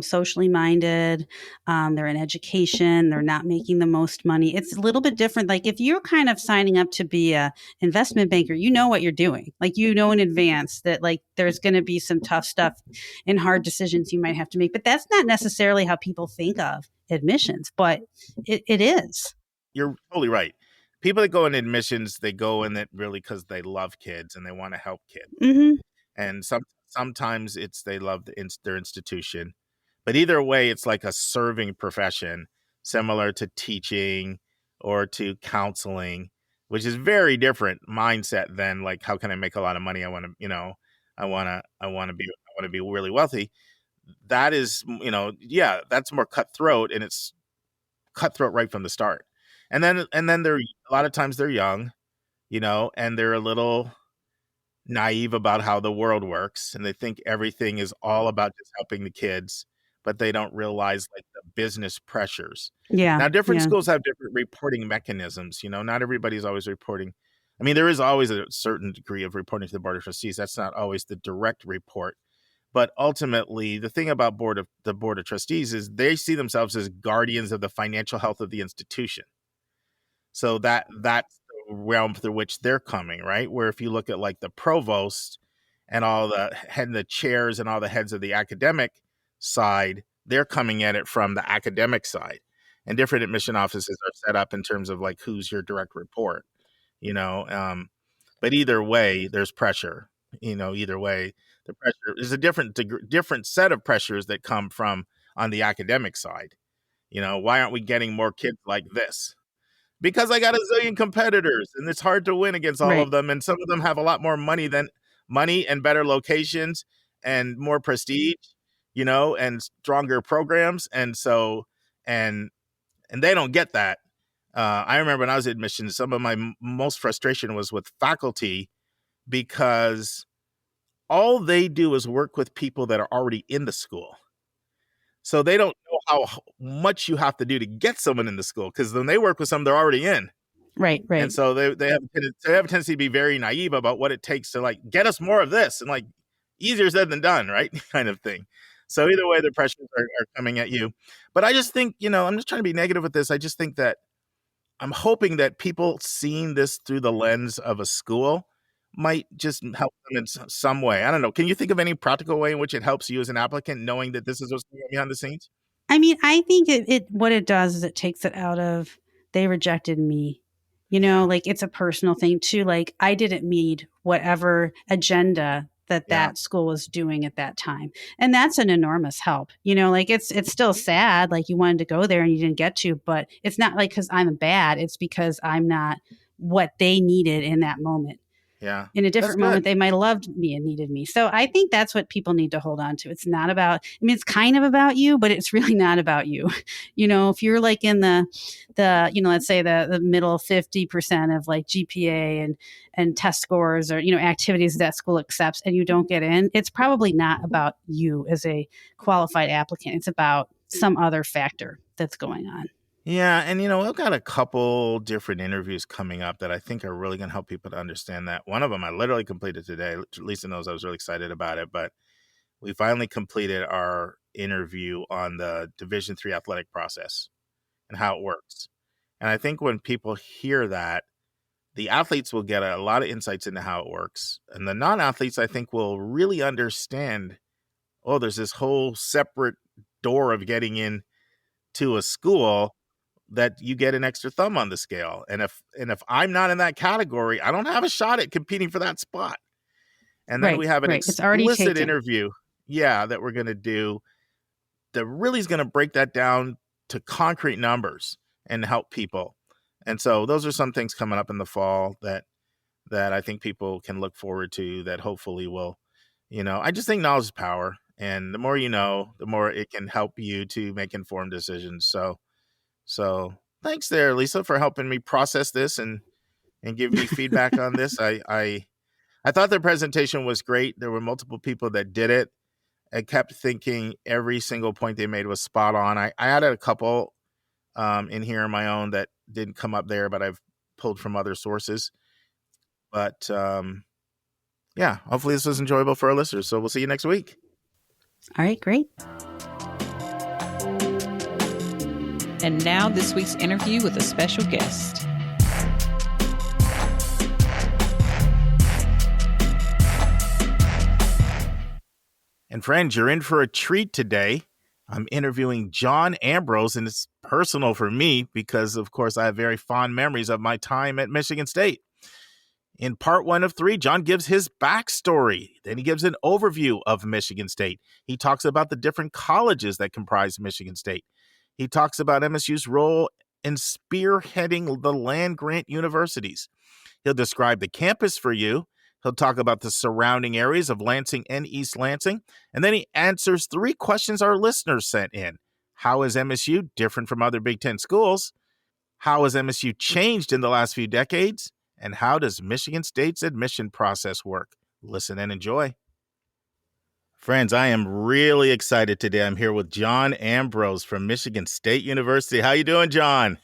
socially minded. They're in education. They're not making the most money. It's a little bit different. Like, if you're kind of signing up to be a investment banker, you know what you're doing. Like, in advance that, like, there's going to be some tough stuff and hard decisions you might have to make. But that's not necessarily how people think of admissions, but it is. You're totally right. People that go in admissions, they go in it really because they love kids and they want to help kids. Mm-hmm. And sometimes it's they love their institution. But either way, it's like a serving profession similar to teaching or to counseling, which is very different mindset than like, how can I make a lot of money? I want to, I want to be really wealthy. That is, that's more cutthroat, and it's cutthroat right from the start. And then they're, a lot of times they're young, and they're a little naive about how the world works, and they think everything is all about just helping the kids, but they don't realize like the business pressures. Yeah. Now, different schools have different reporting mechanisms. Not everybody's always reporting. I mean, there is always a certain degree of reporting to the Board of Trustees. That's not always the direct report. But ultimately, the thing about the Board of Trustees is they see themselves as guardians of the financial health of the institution. So that's the realm through which they're coming, right? Where if you look at like the provost and all the chairs and all the heads of the academic side, they're coming at it from the academic side. And different admission offices are set up in terms of like who's your direct report, but either way, there's pressure. Either way, the pressure is a different set of pressures that come from on the academic side. Why aren't we getting more kids like this? Because I got a zillion competitors, and it's hard to win against all of them. And some of them have a lot more money and better locations and more prestige, and stronger programs. And so, and they don't get that. I remember when I was in admissions, some of my most frustration was with faculty, because all they do is work with people that are already in the school. So they don't know how much you have to do to get someone in the school, because when they work with someone, they're already in. Right. And so they have a tendency to be very naive about what it takes to like get us more of this, and like easier said than done, right? Kind of thing. So either way, the pressures are coming at you. But I just think, I'm just trying to be negative with this. I just think that I'm hoping that people seeing this through the lens of a school might just help them in some way. I don't know. Can you think of any practical way in which it helps you as an applicant, knowing that this is what's going on behind the scenes? I mean, I think what it does is it takes it out of, they rejected me. Like it's a personal thing too. Like I didn't meet whatever agenda that school was doing at that time. And that's an enormous help. Like it's still sad. Like you wanted to go there and you didn't get to, but it's not like because I'm bad. It's because I'm not what they needed in that moment. Yeah. In a different moment, they might have loved me and needed me. So I think that's what people need to hold on to. It's not about, it's kind of about you, but it's really not about you. If you're like in the let's say the middle 50% of like GPA and test scores or, activities that school accepts and you don't get in, it's probably not about you as a qualified applicant. It's about some other factor that's going on. Yeah. And, I've got a couple different interviews coming up that I think are really going to help people to understand that. One of them I literally completed today. Lisa knows I was really excited about it, but we finally completed our interview on the Division III athletic process and how it works. And I think when people hear that, the athletes will get a lot of insights into how it works. And the non-athletes, I think, will really understand, there's this whole separate door of getting in to a school that you get an extra thumb on the scale. And if I'm not in that category, I don't have a shot at competing for that spot. And then we have an explicit interview, that we're going to do that really is going to break that down to concrete numbers and help people. And so those are some things coming up in the fall that I think people can look forward to, that hopefully will, I just think knowledge is power. And the more you know, the more it can help you to make informed decisions. So thanks there, Lisa, for helping me process this and give me feedback on this. I thought the presentation was great. There were multiple people that did it. I kept thinking every single point they made was spot on. I added a couple in here on my own that didn't come up there, but I've pulled from other sources. But hopefully this was enjoyable for our listeners. So we'll see you next week. All right, great. And now this week's interview with a special guest. And friends, you're in for a treat today. I'm interviewing John Ambrose, and it's personal for me because, of course, I have very fond memories of my time at Michigan State. In part 1 of 3, John gives his backstory. Then he gives an overview of Michigan State. He talks about the different colleges that comprise Michigan State. He talks about MSU's role in spearheading the land-grant universities. He'll describe the campus for you. He'll talk about the surrounding areas of Lansing and East Lansing. And then he answers 3 questions our listeners sent in. How is MSU different from other Big Ten schools? How has MSU changed in the last few decades? And how does Michigan State's admission process work? Listen and enjoy. Friends, I am really excited today. I'm here with John Ambrose from Michigan State University. How you doing, John?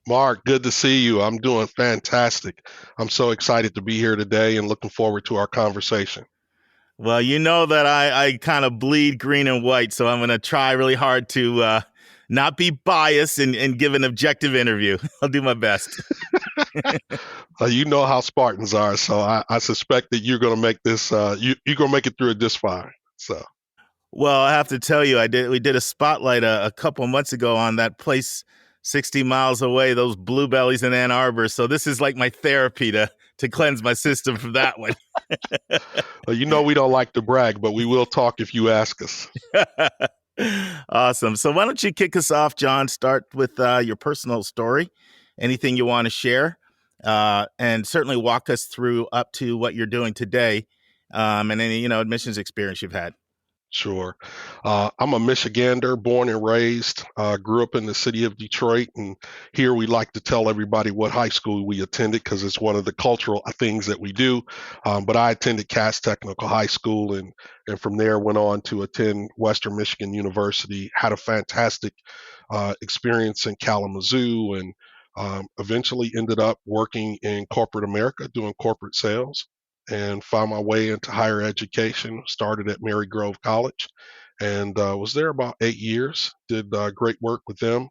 Mark, good to see you. I'm doing fantastic. I'm so excited to be here today and looking forward to our conversation. Well, you know that I kind of bleed green and white, so I'm going to try really hard to not be biased and give an objective interview. I'll do my best. You know how Spartans are, so I suspect that you're going to make this. You're going to make it through it just fine. So. Well, I have to tell you, we did a spotlight a couple months ago on that place 60 miles away, those bluebellies in Ann Arbor. So this is like my therapy to cleanse my system from that one. Well, you know we don't like to brag, but we will talk if you ask us. Awesome. So why don't you kick us off, John? Start with your personal story, anything you want to share, and certainly walk us through up to what you're doing today, and any admissions experience you've had. Sure. I'm a Michigander, born and raised, grew up in the city of Detroit. And here we like to tell everybody what high school we attended because it's one of the cultural things that we do. But I attended Cass Technical High School and from there went on to attend Western Michigan University, had a fantastic experience in Kalamazoo and eventually ended up working in corporate America doing corporate sales. And found my way into higher education, started at Mary Grove College and was there about 8 years, did great work with them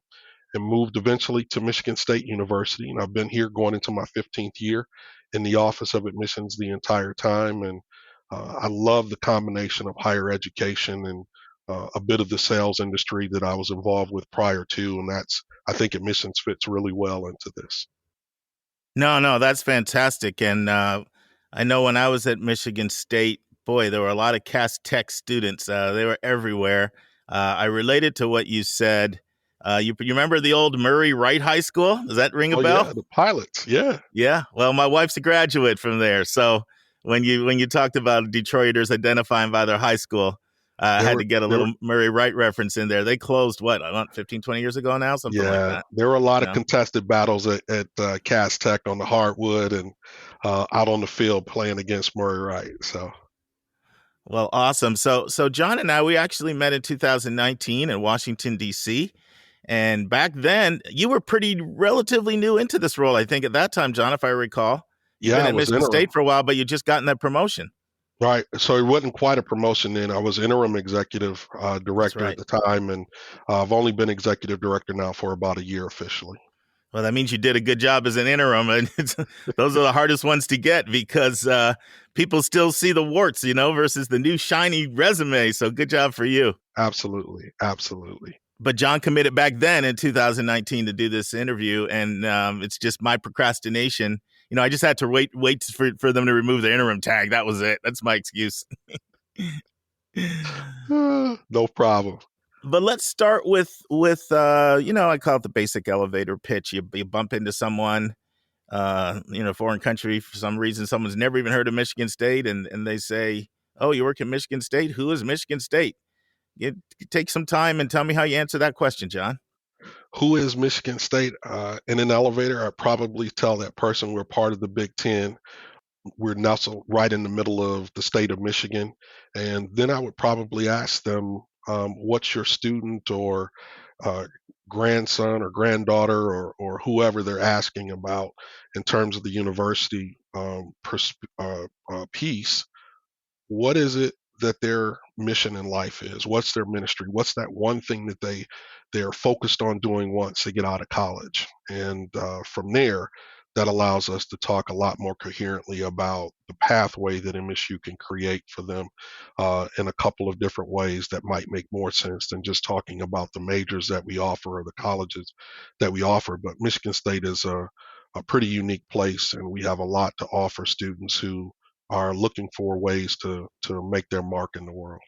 and moved eventually to Michigan State University. And I've been here going into my 15th year in the Office of Admissions the entire time. And I love the combination of higher education and a bit of the sales industry that I was involved with prior to. And I think admissions fits really well into this. No, that's fantastic. And I know when I was at Michigan State, boy, there were a lot of Cass Tech students. They were everywhere. I related to what you said. You remember the old Murray Wright High School? Does that ring a bell? Yeah, the pilots. Yeah. Yeah. Well, my wife's a graduate from there. So when you talked about Detroiters identifying by their high school, I had to get a little Murray Wright reference in there. They closed, 15, 20 years ago now? Something like that. There were a lot of contested battles at Cass Tech on the hardwood and out on the field playing against Murray Wright. So, well, awesome. So John and I, we actually met in 2019 in Washington, D.C., and back then, you were relatively new into this role, I think, at that time, John, if I recall. You've been at Michigan State for a while, but you just gotten that promotion. Right. So it wasn't quite a promotion then. I was interim executive director at the time, and I've only been executive director now for about a year officially. Well, that means you did a good job as an interim, and those are the hardest ones to get because people still see the warts, versus the new shiny resume. So good job for you. Absolutely. But John committed back then in 2019 to do this interview, and it's just my procrastination. I just had to wait for them to remove the interim tag. That was it. That's my excuse. No problem. But let's start with I call it the basic elevator pitch. You bump into someone, foreign country for some reason. Someone's never even heard of Michigan State, and they say, "Oh, you work at Michigan State? Who is Michigan State?" You take some time and tell me how you answer that question, John. Who is Michigan State? In an elevator, I'd probably tell that person we're part of the Big Ten. We're nestled right in the middle of the state of Michigan. And then I would probably ask them, what's your student or grandson or granddaughter or whoever they're asking about in terms of the university piece? What is it that their mission in life is? What's their ministry? What's that one thing that they're focused on doing once they get out of college? And from there, that allows us to talk a lot more coherently about the pathway that MSU can create for them in a couple of different ways that might make more sense than just talking about the majors that we offer or the colleges that we offer. But Michigan State is a pretty unique place, and we have a lot to offer students who are looking for ways to make their mark in the world.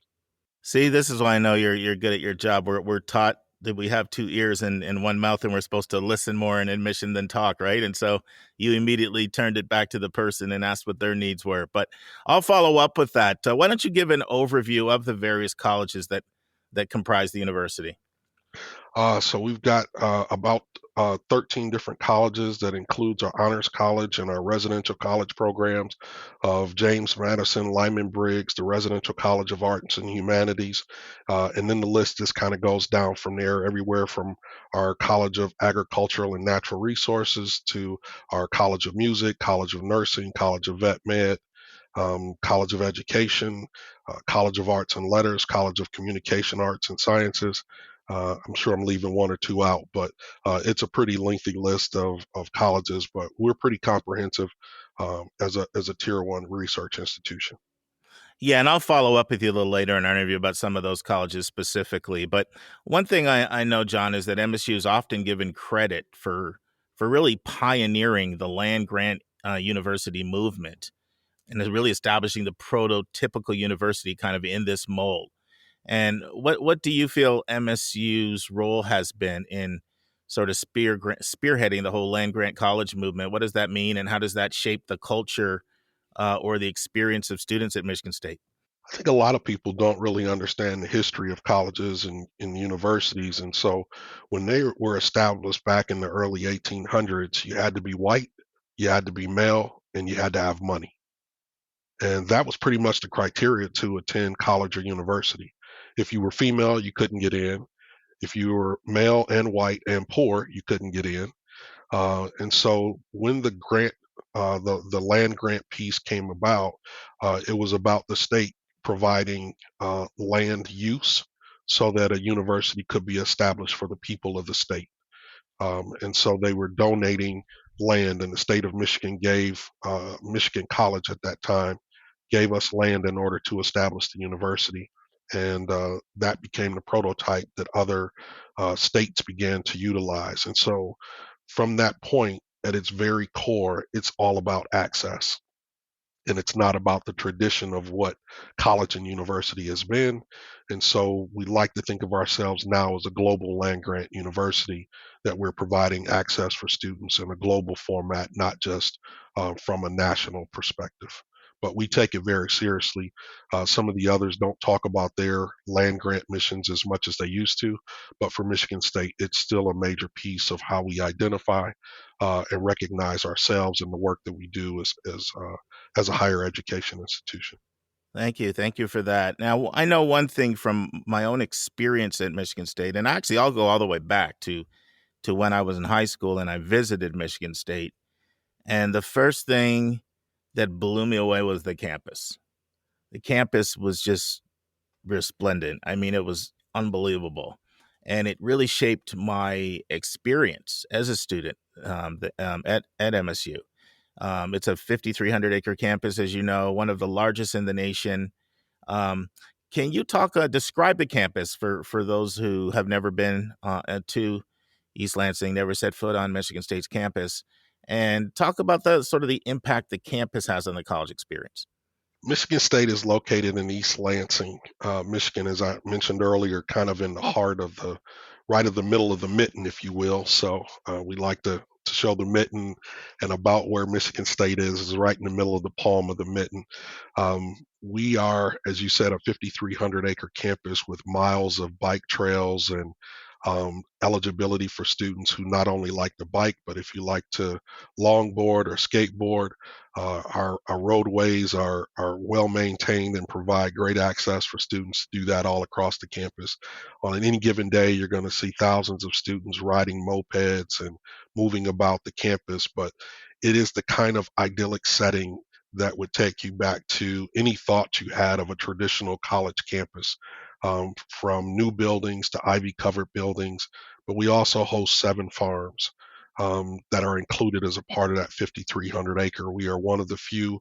See, this is why I know you're good at your job. We're taught that we have two ears and one mouth, and we're supposed to listen more in admission than talk, right? And so you immediately turned it back to the person and asked what their needs were. But I'll follow up with that. Why don't you give an overview of the various colleges that comprise the university? So we've got about 13 different colleges. That includes our honors college and our residential college programs of James Madison, Lyman Briggs, the Residential College of Arts and Humanities. And then the list just kind of goes down from there, everywhere from our College of Agricultural and Natural Resources to our College of Music, College of Nursing, College of Vet Med, College of Education, College of Arts and Letters, College of Communication Arts and Sciences. I'm sure I'm leaving one or two out, but it's a pretty lengthy list of colleges, but we're pretty comprehensive as a tier one research institution. Yeah, and I'll follow up with you a little later in our interview about some of those colleges specifically. But one thing I know, John, is that MSU is often given credit for really pioneering the land grant university movement and is really establishing the prototypical university kind of in this mold. And what do you feel MSU's role has been in sort of spearheading the whole land grant college movement? What does that mean, and how does that shape the culture or the experience of students at Michigan State? I think a lot of people don't really understand the history of colleges and universities. And so when they were established back in the early 1800s, you had to be white, you had to be male, and you had to have money. And that was pretty much the criteria to attend college or university. If you were female, you couldn't get in. If you were male and white and poor, you couldn't get in. And so when the grant, the land grant piece came about, it was about the state providing land use so that a university could be established for the people of the state. And so they were donating land, and the state of Michigan gave Michigan College at that time gave us land in order to establish the university. And that became the prototype that other states began to utilize. And so from that point, at its very core, it's all about access. And it's not about the tradition of what college and university has been. And so we like to think of ourselves now as a global land grant university, that we're providing access for students in a global format, not just from a national perspective. But we take it very seriously. Some of the others don't talk about their land grant missions as much as they used to, but for Michigan State, it's still a major piece of how we identify and recognize ourselves and the work that we do as a higher education institution. Thank you. Thank you for that. Now, I know one thing from my own experience at Michigan State, and actually I'll go all the way back to when I was in high school and I visited Michigan State. And the first thing that blew me away was the campus. The campus was just resplendent. I mean, it was unbelievable. And it really shaped my experience as a student at MSU. It's a 5,300 acre campus, as you know, one of the largest in the nation. Can you describe the campus for those who have never been to East Lansing, never set foot on Michigan State's campus, and talk about the sort of the impact the campus has on the college experience? Michigan State is located in East Lansing, Michigan, as I mentioned earlier, kind of in the heart of right of the middle of the mitten, if you will. So we like to show the mitten, and about where Michigan State is right in the middle of the palm of the mitten. We are, as you said, a 5,300 acre campus with miles of bike trails and eligibility for students who not only like to bike, but if you like to longboard or skateboard. Our roadways are well maintained and provide great access for students to do that all across the campus. On any given day, you're going to see thousands of students riding mopeds and moving about the campus, but it is the kind of idyllic setting that would take you back to any thought you had of a traditional college campus, from new buildings to ivy covered buildings. But we also host 7 farms that are included as a part of that 5,300 acre. We are one of the few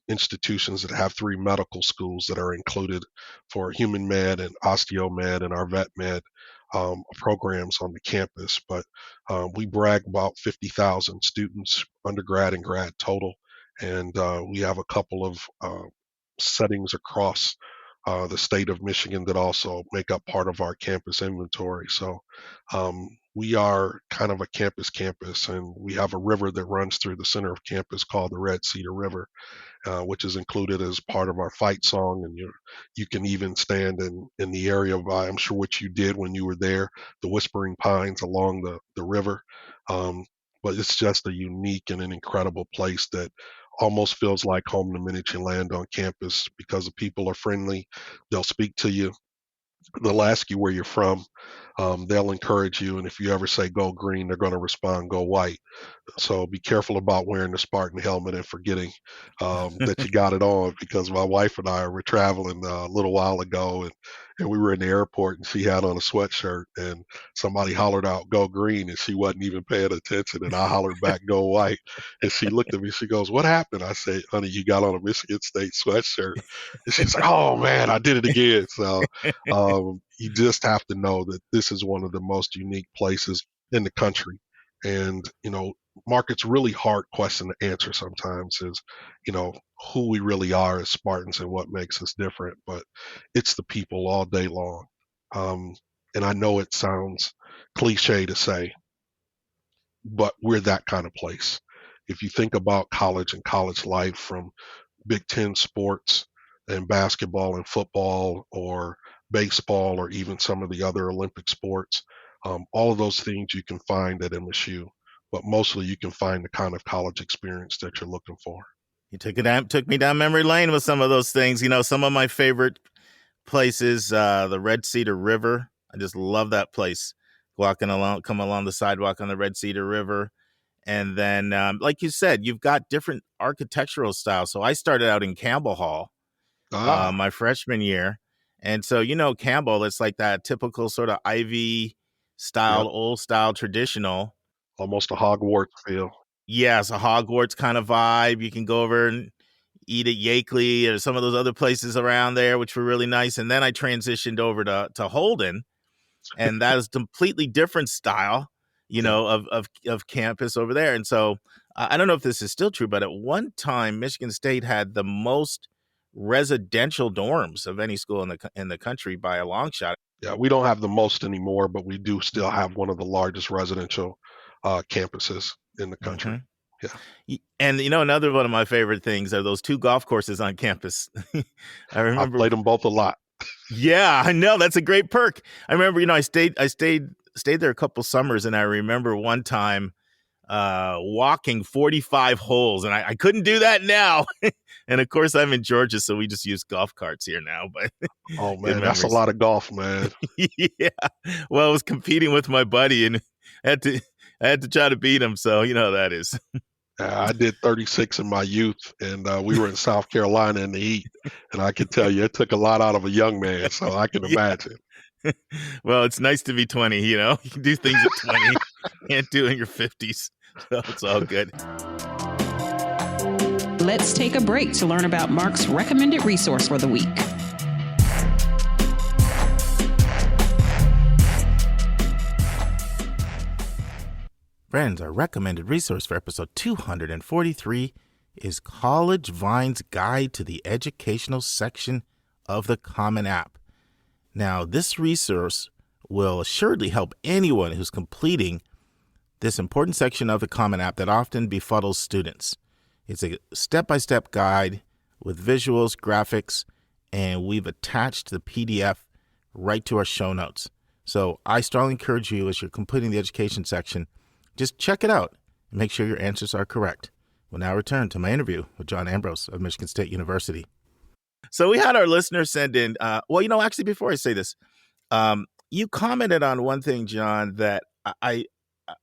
institutions that have 3 medical schools that are included for human med and osteomed and our vet med programs on the campus. But we brag about 50,000 students, undergrad and grad total. And we have a couple of settings across the state of Michigan that also make up part of our campus inventory. So we are kind of a campus, and we have a river that runs through the center of campus called the Red Cedar River, which is included as part of our fight song. And you can even stand in the area by, I'm sure what you did when you were there, the Whispering Pines along the river. But it's just a unique and an incredible place that almost feels like home the minute you land on campus, because the people are friendly. They'll speak to you. They'll ask you where you're from. They'll encourage you. And if you ever say go green, they're going to respond go white. So be careful about wearing the Spartan helmet and forgetting that you got it on, because my wife and I were traveling a little while ago, and we were in the airport, and she had on a sweatshirt, and somebody hollered out go green, and she wasn't even paying attention, and I hollered back go white, and she looked at me, she goes, what happened? I said, honey, you got on a Michigan State sweatshirt. And she's like, oh man, I did it again. So you just have to know that this is one of the most unique places in the country. And Mark, it's really hard question to answer sometimes, is who we really are as Spartans and what makes us different. But it's the people all day long. And I know it sounds cliche to say, but we're that kind of place. If you think about college and college life, from Big Ten sports and basketball and football or baseball or even some of the other Olympic sports, all of those things you can find at MSU, but mostly you can find the kind of college experience that you're looking for. You took me down memory lane with some of those things. Some of my favorite places, the Red Cedar River. I just love that place. Come along the sidewalk on the Red Cedar River. And then, like you said, you've got different architectural styles. So I started out in Campbell Hall my freshman year. And so, Campbell, it's like that typical sort of Ivy style, Yep. old style, traditional. Almost a Hogwarts feel. Yes, a Hogwarts kind of vibe. You can go over and eat at Yakeley or some of those other places around there, which were really nice. And then I transitioned over to Holden, and that is a completely different style, of campus over there. And so I don't know if this is still true, but at one time, Michigan State had the most residential dorms of any school in the country by a long shot. Yeah, we don't have the most anymore, but we do still have one of the largest residential campuses in the country. Mm-hmm. Yeah. And another one of my favorite things are those 2 golf courses on campus. I remember I played them both a lot. Yeah, I know, that's a great perk. I remember, I stayed there a couple summers, and I remember one time walking 45 holes, and I couldn't do that now. And of course, I'm in Georgia, so we just use golf carts here now. But oh man, that's a lot of golf, man. Yeah. Well, I was competing with my buddy, and I had to try to beat him. So you know how that is. I did 36 in my youth, and we were in South Carolina in the heat, and I can tell you it took a lot out of a young man, so I can imagine. Well, it's nice to be 20, you can do things at 20, can't do in your 50s, so it's all good. Let's take a break to learn about Mark's recommended resource for the week. Friends, our recommended resource for episode 243 is College Vine's Guide to the Educational Section of the Common App. Now, this resource will assuredly help anyone who's completing this important section of the Common App that often befuddles students. It's a step-by-step guide with visuals, graphics, and we've attached the PDF right to our show notes. So I strongly encourage you, as you're completing the education section, just check it out and make sure your answers are correct. We'll now return to my interview with John Ambrose of Michigan State University. So we had our listeners send in, actually, before I say this, you commented on one thing, John, that I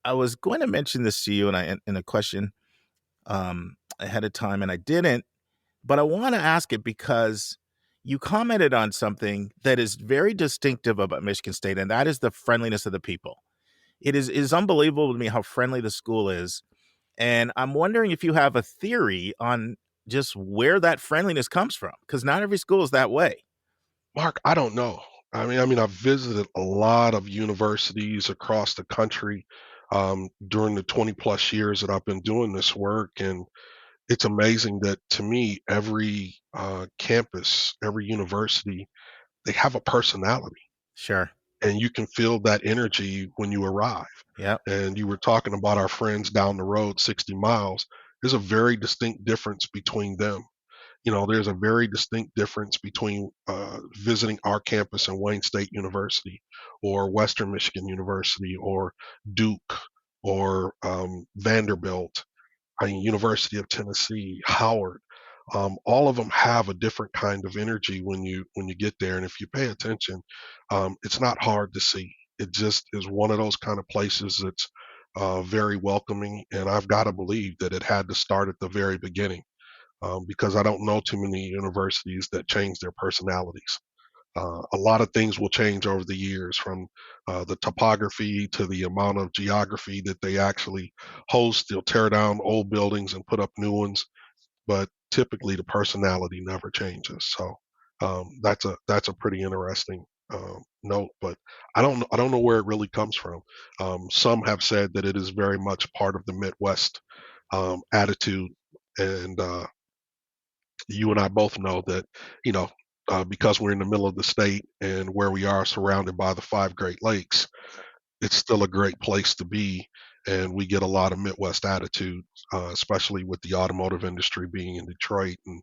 was going to mention this to you in a question ahead of time, and I didn't, but I want to ask it because you commented on something that is very distinctive about Michigan State, and that is the friendliness of the people. It is unbelievable to me how friendly the school is, and I'm wondering if you have a theory on just where that friendliness comes from, because not every school is that way. Mark, I don't know. I mean, I've visited a lot of universities across the country during the 20 plus years that I've been doing this work. And it's amazing that, to me, every campus, every university they have a personality, Sure. and you can feel that energy when you arrive. Yep. And you were talking about our friends down the road, 60 miles. There's a very distinct difference between them. There's a very distinct difference between visiting our campus in Wayne State University or Western Michigan University or Duke or Vanderbilt, University of Tennessee, Howard. All of them have a different kind of energy when you get there, and if you pay attention, it's not hard to see. It just is one of those kind of places that's very welcoming, and I've got to believe that it had to start at the very beginning, because I don't know too many universities that change their personalities. A lot of things will change over the years, from the topography to the amount of geography that they actually host. They'll tear down old buildings and put up new ones, but typically the personality never changes. So that's a pretty interesting note. But I don't know where it really comes from. Some have said that it is very much part of the Midwest attitude, and you and I both know that, because we're in the middle of the state and where we are surrounded by the 5 Great Lakes, it's still a great place to be. And we get a lot of Midwest attitude, especially with the automotive industry being in Detroit and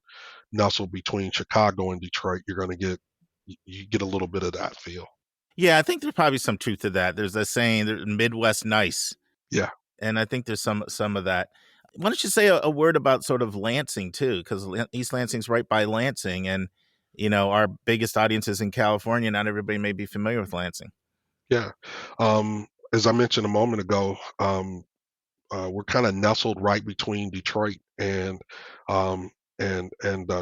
nestled between Chicago and Detroit. You get a little bit of that feel. Yeah, I think there's probably some truth to that. There's a saying, Midwest nice. Yeah. And I think there's some of that. Why don't you say a word about sort of Lansing too? Because East Lansing's right by Lansing, and our biggest audience is in California. Not everybody may be familiar with Lansing. Yeah. As I mentioned a moment ago, we're kind of nestled right between Detroit um, and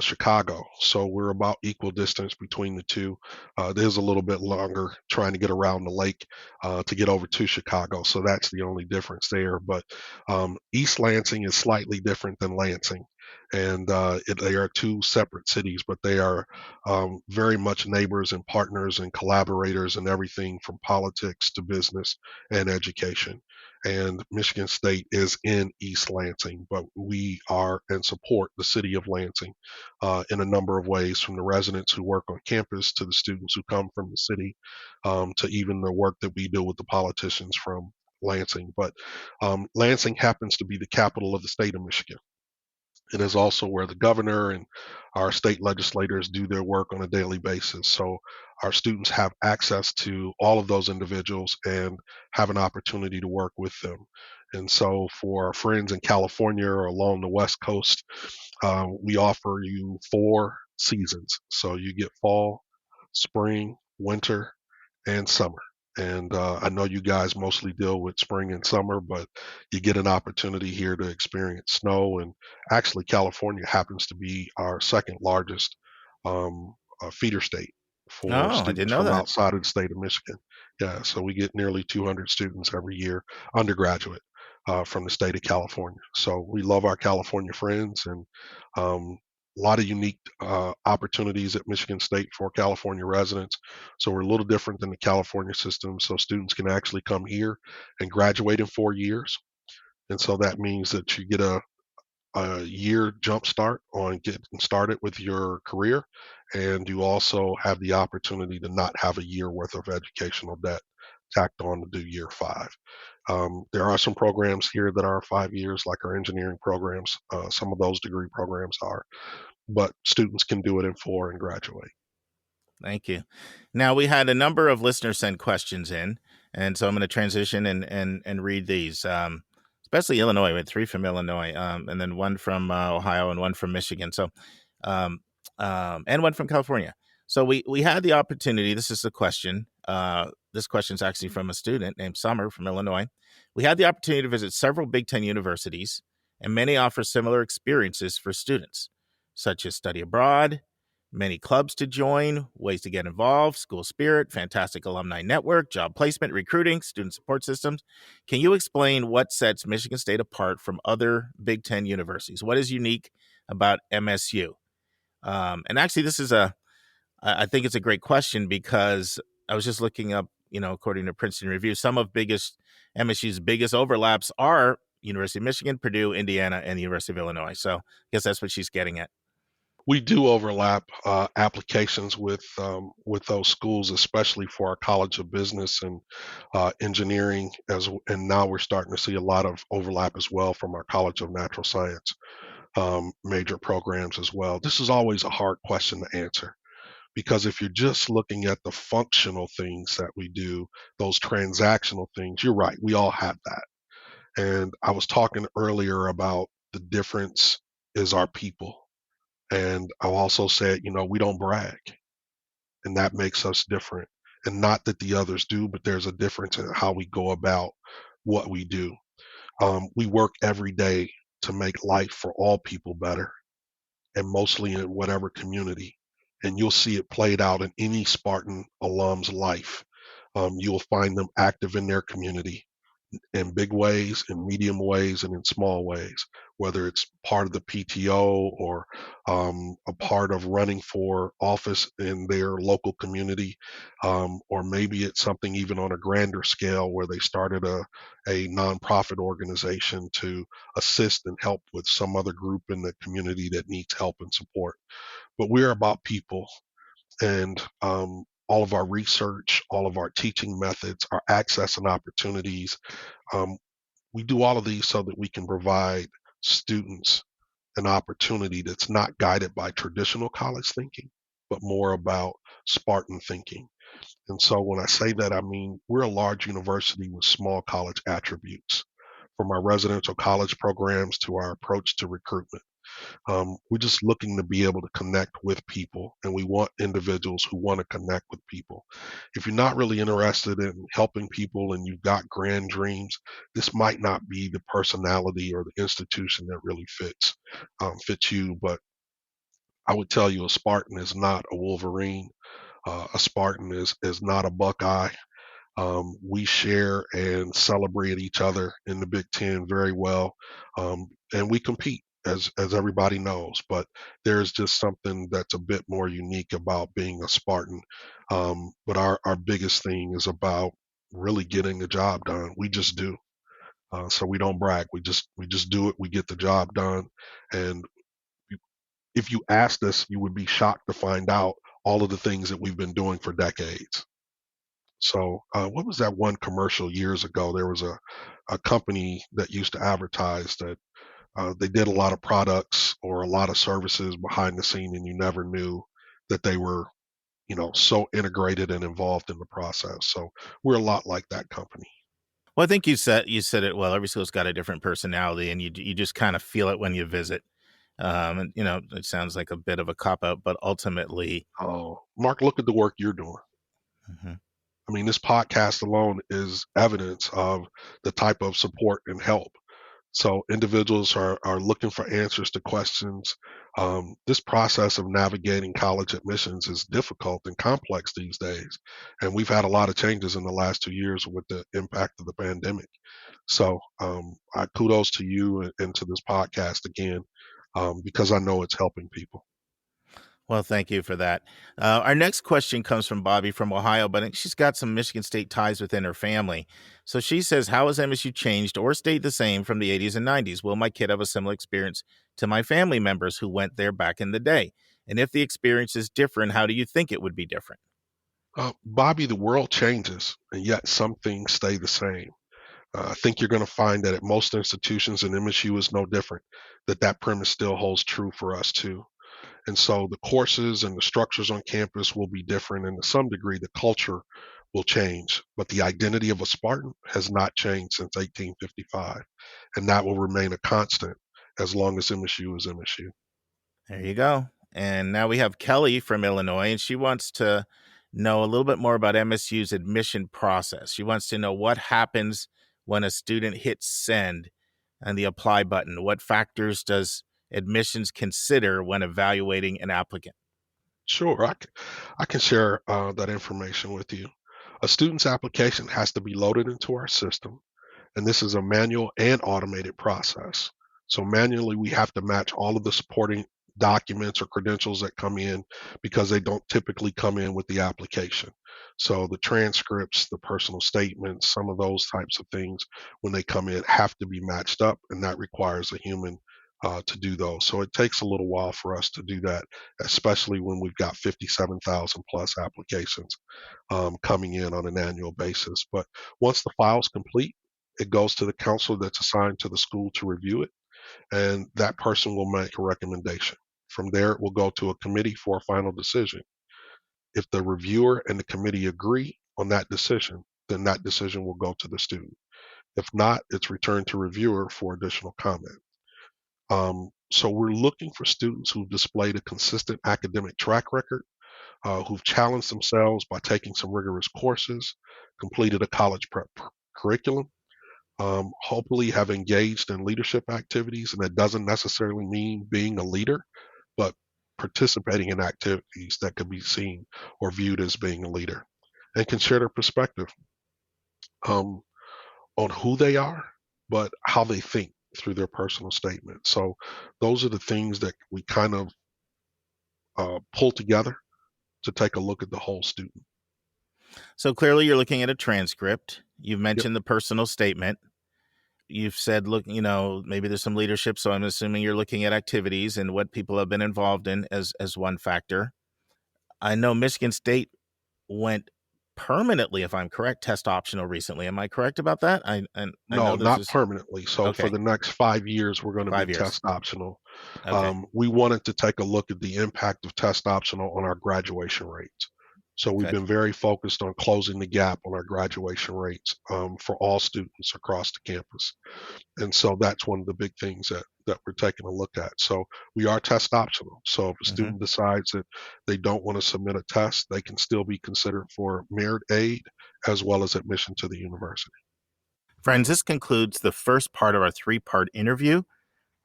Chicago, so we're about equal distance between the two. There's a little bit longer trying to get around the lake to get over to Chicago, so that's the only difference there. But East Lansing is slightly different than Lansing, and they are two separate cities, but they are very much neighbors and partners and collaborators in everything from politics to business and education. And Michigan State is in East Lansing, but we are and support the city of Lansing in a number of ways, from the residents who work on campus to the students who come from the city, to even the work that we do with the politicians from Lansing. But Lansing happens to be the capital of the state of Michigan. It is also where the governor and our state legislators do their work on a daily basis. So our students have access to all of those individuals and have an opportunity to work with them. And so for our friends in California or along the West Coast, we offer you 4 seasons. So you get fall, spring, winter, and summer. And I know you guys mostly deal with spring and summer, but you get an opportunity here to experience snow. And actually, California happens to be our second largest feeder state for Oh, I didn't students know from that. outside of the state of Michigan. Yeah, so we get nearly 200 students every year, undergraduate, from the state of California. So we love our California friends, and a lot of unique opportunities at Michigan State for California residents. So we're a little different than the California system. So students can actually come here and graduate in 4 years. And so that means that you get a year jump start on getting started with your career. And you also have the opportunity to not have a year worth of educational debt tacked on to do year 5. There are some programs here that are 5 years, like our engineering programs. Some of those degree programs are, but students can do it in 4 and graduate. Thank you. Now, we had a number of listeners send questions in, and so I'm going to transition and read these. Especially Illinois. We had 3 from Illinois, and then 1 from Ohio and 1 from Michigan. So, and 1 from California. So we had the opportunity. This is the question. This question is actually from a student named Summer from Illinois. We had the opportunity to visit several Big Ten universities, and many offer similar experiences for students, such as study abroad, many clubs to join, ways to get involved, school spirit, fantastic alumni network, job placement, recruiting, student support systems. Can you explain what sets Michigan State apart from other Big Ten universities? What is unique about MSU? And actually, I think it's a great question, because I was just looking up, according to Princeton Review, some of MSU's biggest overlaps are University of Michigan, Purdue, Indiana, and the University of Illinois. So I guess that's what she's getting at. We do overlap applications with those schools, especially for our College of Business and Engineering, and now we're starting to see a lot of overlap as well from our College of Natural Science major programs as well. This is always a hard question to answer because if you're just looking at the functional things that we do, those transactional things, you're right, we all have that. And I was talking earlier about the difference is our people. And I also said, we don't brag, and that makes us different. And not that the others do, but there's a difference in how we go about what we do. We work every day to make life for all people better, and mostly in whatever community. And you'll see it played out in any Spartan alum's life. You'll find them active in their community in big ways, in medium ways, and in small ways, whether it's part of the PTO or a part of running for office in their local community, or maybe it's something even on a grander scale where they started a nonprofit organization to assist and help with some other group in the community that needs help and support. But we're about people, and all of our research, all of our teaching methods, our access and opportunities, um, we do all of these so that we can provide students an opportunity that's not guided by traditional college thinking, but more about Spartan thinking. And so when I say that, I mean we're a large university with small college attributes, from our residential college programs to our approach to recruitment. We're just looking to be able to connect with people, and we want individuals who want to connect with people. If you're not really interested in helping people and you've got grand dreams, this might not be the personality or the institution that really fits you. But I would tell you, a Spartan is not a Wolverine. A Spartan is not a Buckeye. We share and celebrate each other in the Big Ten very well, and we compete, as everybody knows. But there's just something that's a bit more unique about being a Spartan. But our biggest thing is about really getting the job done. We just do. So we don't brag. We just do it. We get the job done. And if you asked us, you would be shocked to find out all of the things that we've been doing for decades. So, what was that one commercial years ago? There was a company that used to advertise that they did a lot of products or a lot of services behind the scene, and you never knew that they were, so integrated and involved in the process. So, we're a lot like that company. Well, I think you said it well. Every school's got a different personality, and you just kind of feel it when you visit. And it sounds like a bit of a cop out, but ultimately, Oh, Mark, look at the work you're doing. mhm. I mean, this podcast alone is evidence of the type of support and help. So individuals are looking for answers to questions. This process of navigating college admissions is difficult and complex these days, and we've had a lot of changes in the last 2 years with the impact of the pandemic. So I kudos to you and to this podcast again, because I know it's helping people. Well, thank you for that. Our next question comes from Bobby from Ohio, but she's got some Michigan State ties within her family. So she says, how has MSU changed or stayed the same from the 80s and 90s? Will my kid have a similar experience to my family members who went there back in the day? And if the experience is different, how do you think it would be different? Bobby, the world changes, and yet some things stay the same. I think you're going to find that at most institutions, and MSU is no different, that premise still holds true for us too. And so the courses and the structures on campus will be different, and to some degree, the culture will change. But the identity of a Spartan has not changed since 1855, and that will remain a constant as long as MSU is MSU. There you go. And now we have Kelly from Illinois, and she wants to know a little bit more about MSU's admission process. She wants to know what happens when a student hits send and the apply button. What factors does admissions consider when evaluating an applicant? Sure, I can share that information with you. A student's application has to be loaded into our system, and this is a manual and automated process. So manually, we have to match all of the supporting documents or credentials that come in because they don't typically come in with the application. So the transcripts, the personal statements, some of those types of things, when they come in, have to be matched up, and that requires a human to do those. So it takes a little while for us to do that, especially when we've got 57,000 plus applications coming in on an annual basis. But once the file's complete, it goes to the counselor that's assigned to the school to review it, and that person will make a recommendation. From there, it will go to a committee for a final decision. If the reviewer and the committee agree on that decision, then that decision will go to the student. If not, it's returned to reviewer for additional comment. So we're looking for students who've displayed a consistent academic track record, who've challenged themselves by taking some rigorous courses, completed a college prep curriculum, hopefully have engaged in leadership activities, and that doesn't necessarily mean being a leader, but participating in activities that could be seen or viewed as being a leader, and can share their perspective on who they are, but how they think through their personal statement. So those are the things that we kind of pull together to take a look at the whole student. So clearly you're looking at a transcript. You've mentioned the personal statement. You've said, look, maybe there's some leadership. So I'm assuming you're looking at activities and what people have been involved in as one factor. I know Michigan State went permanently, if I'm correct, test optional recently. Am I correct about that? No, not permanently. So okay. For the next 5 years, we're going to be test optional. Okay. We wanted to take a look at the impact of test optional on our graduation rates. So we've been very focused on closing the gap on our graduation rates for all students across the campus. And so that's one of the big things that we're taking a look at. So we are test optional. So if a student decides that they don't want to submit a test, they can still be considered for merit aid as well as admission to the university. Friends, this concludes the first part of our 3-part interview.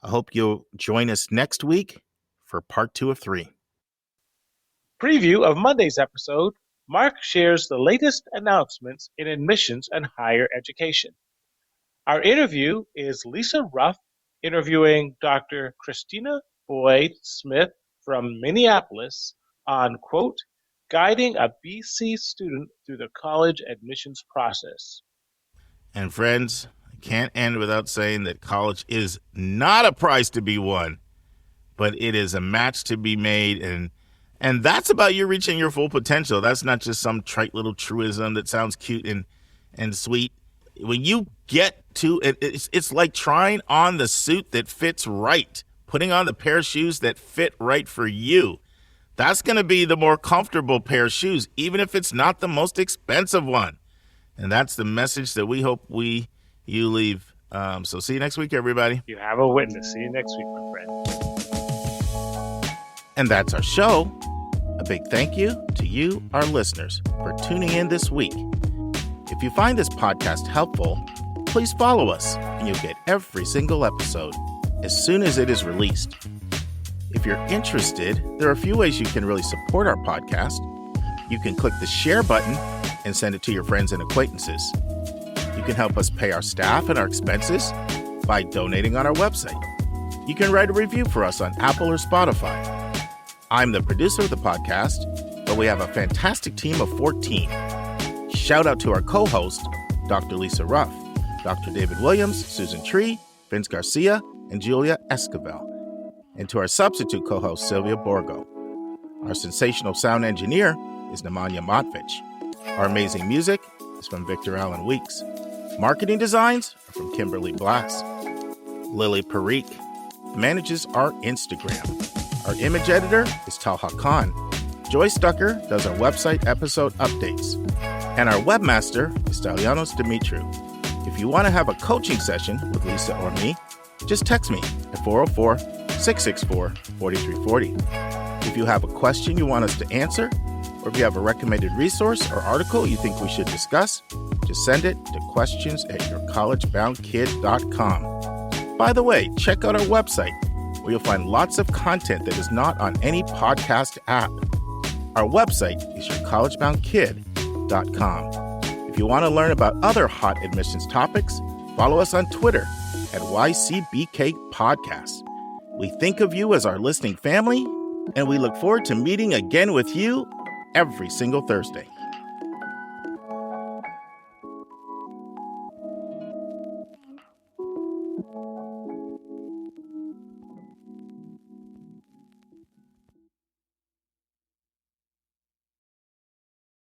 I hope you'll join us next week for part 2 of 3. Preview of Monday's episode, Mark shares the latest announcements in admissions and higher education. Our interview is Lisa Ruff interviewing Dr. Christina Boyd Smith from Minneapolis on, quote, guiding a BC student through the college admissions process. And friends, I can't end without saying that college is not a prize to be won, but it is a match to be made, and that's about you reaching your full potential. That's not just some trite little truism that sounds cute and sweet. When you get to it, it's like trying on the suit that fits right, putting on the pair of shoes that fit right for you. That's going to be the more comfortable pair of shoes, even if it's not the most expensive one. And that's the message that we hope you leave. So see you next week, everybody. You have a witness. See you next week, my friend. And that's our show. A big thank you to you, our listeners, for tuning in this week. If you find this podcast helpful, please follow us and you'll get every single episode as soon as it is released. If you're interested, there are a few ways you can really support our podcast. You can click the share button and send it to your friends and acquaintances. You can help us pay our staff and our expenses by donating on our website. You can write a review for us on Apple or Spotify. I'm the producer of the podcast, but we have a fantastic team of 14. Shout out to our co-host, Dr. Lisa Ruff, Dr. David Williams, Susan Tree, Vince Garcia, and Julia Esquivel, and to our substitute co-host, Sylvia Borgo. Our sensational sound engineer is Nemanja Motvich. Our amazing music is from Victor Allen Weeks. Marketing designs are from Kimberly Blass. Lily Parikh manages our Instagram. Our image editor is Talha Khan. Joyce Ducker does our website episode updates. And our webmaster is Stalianos Dimitriou. If you want to have a coaching session with Lisa or me, just text me at 404-664-4340. If you have a question you want us to answer, or if you have a recommended resource or article you think we should discuss, just send it to questions@yourcollegeboundkid.com. By the way, check out our website, where you'll find lots of content that is not on any podcast app. Our website is yourcollegeboundkid.com. If you want to learn about other hot admissions topics, follow us on Twitter at YCBK Podcast. We think of you as our listening family, and we look forward to meeting again with you every single Thursday.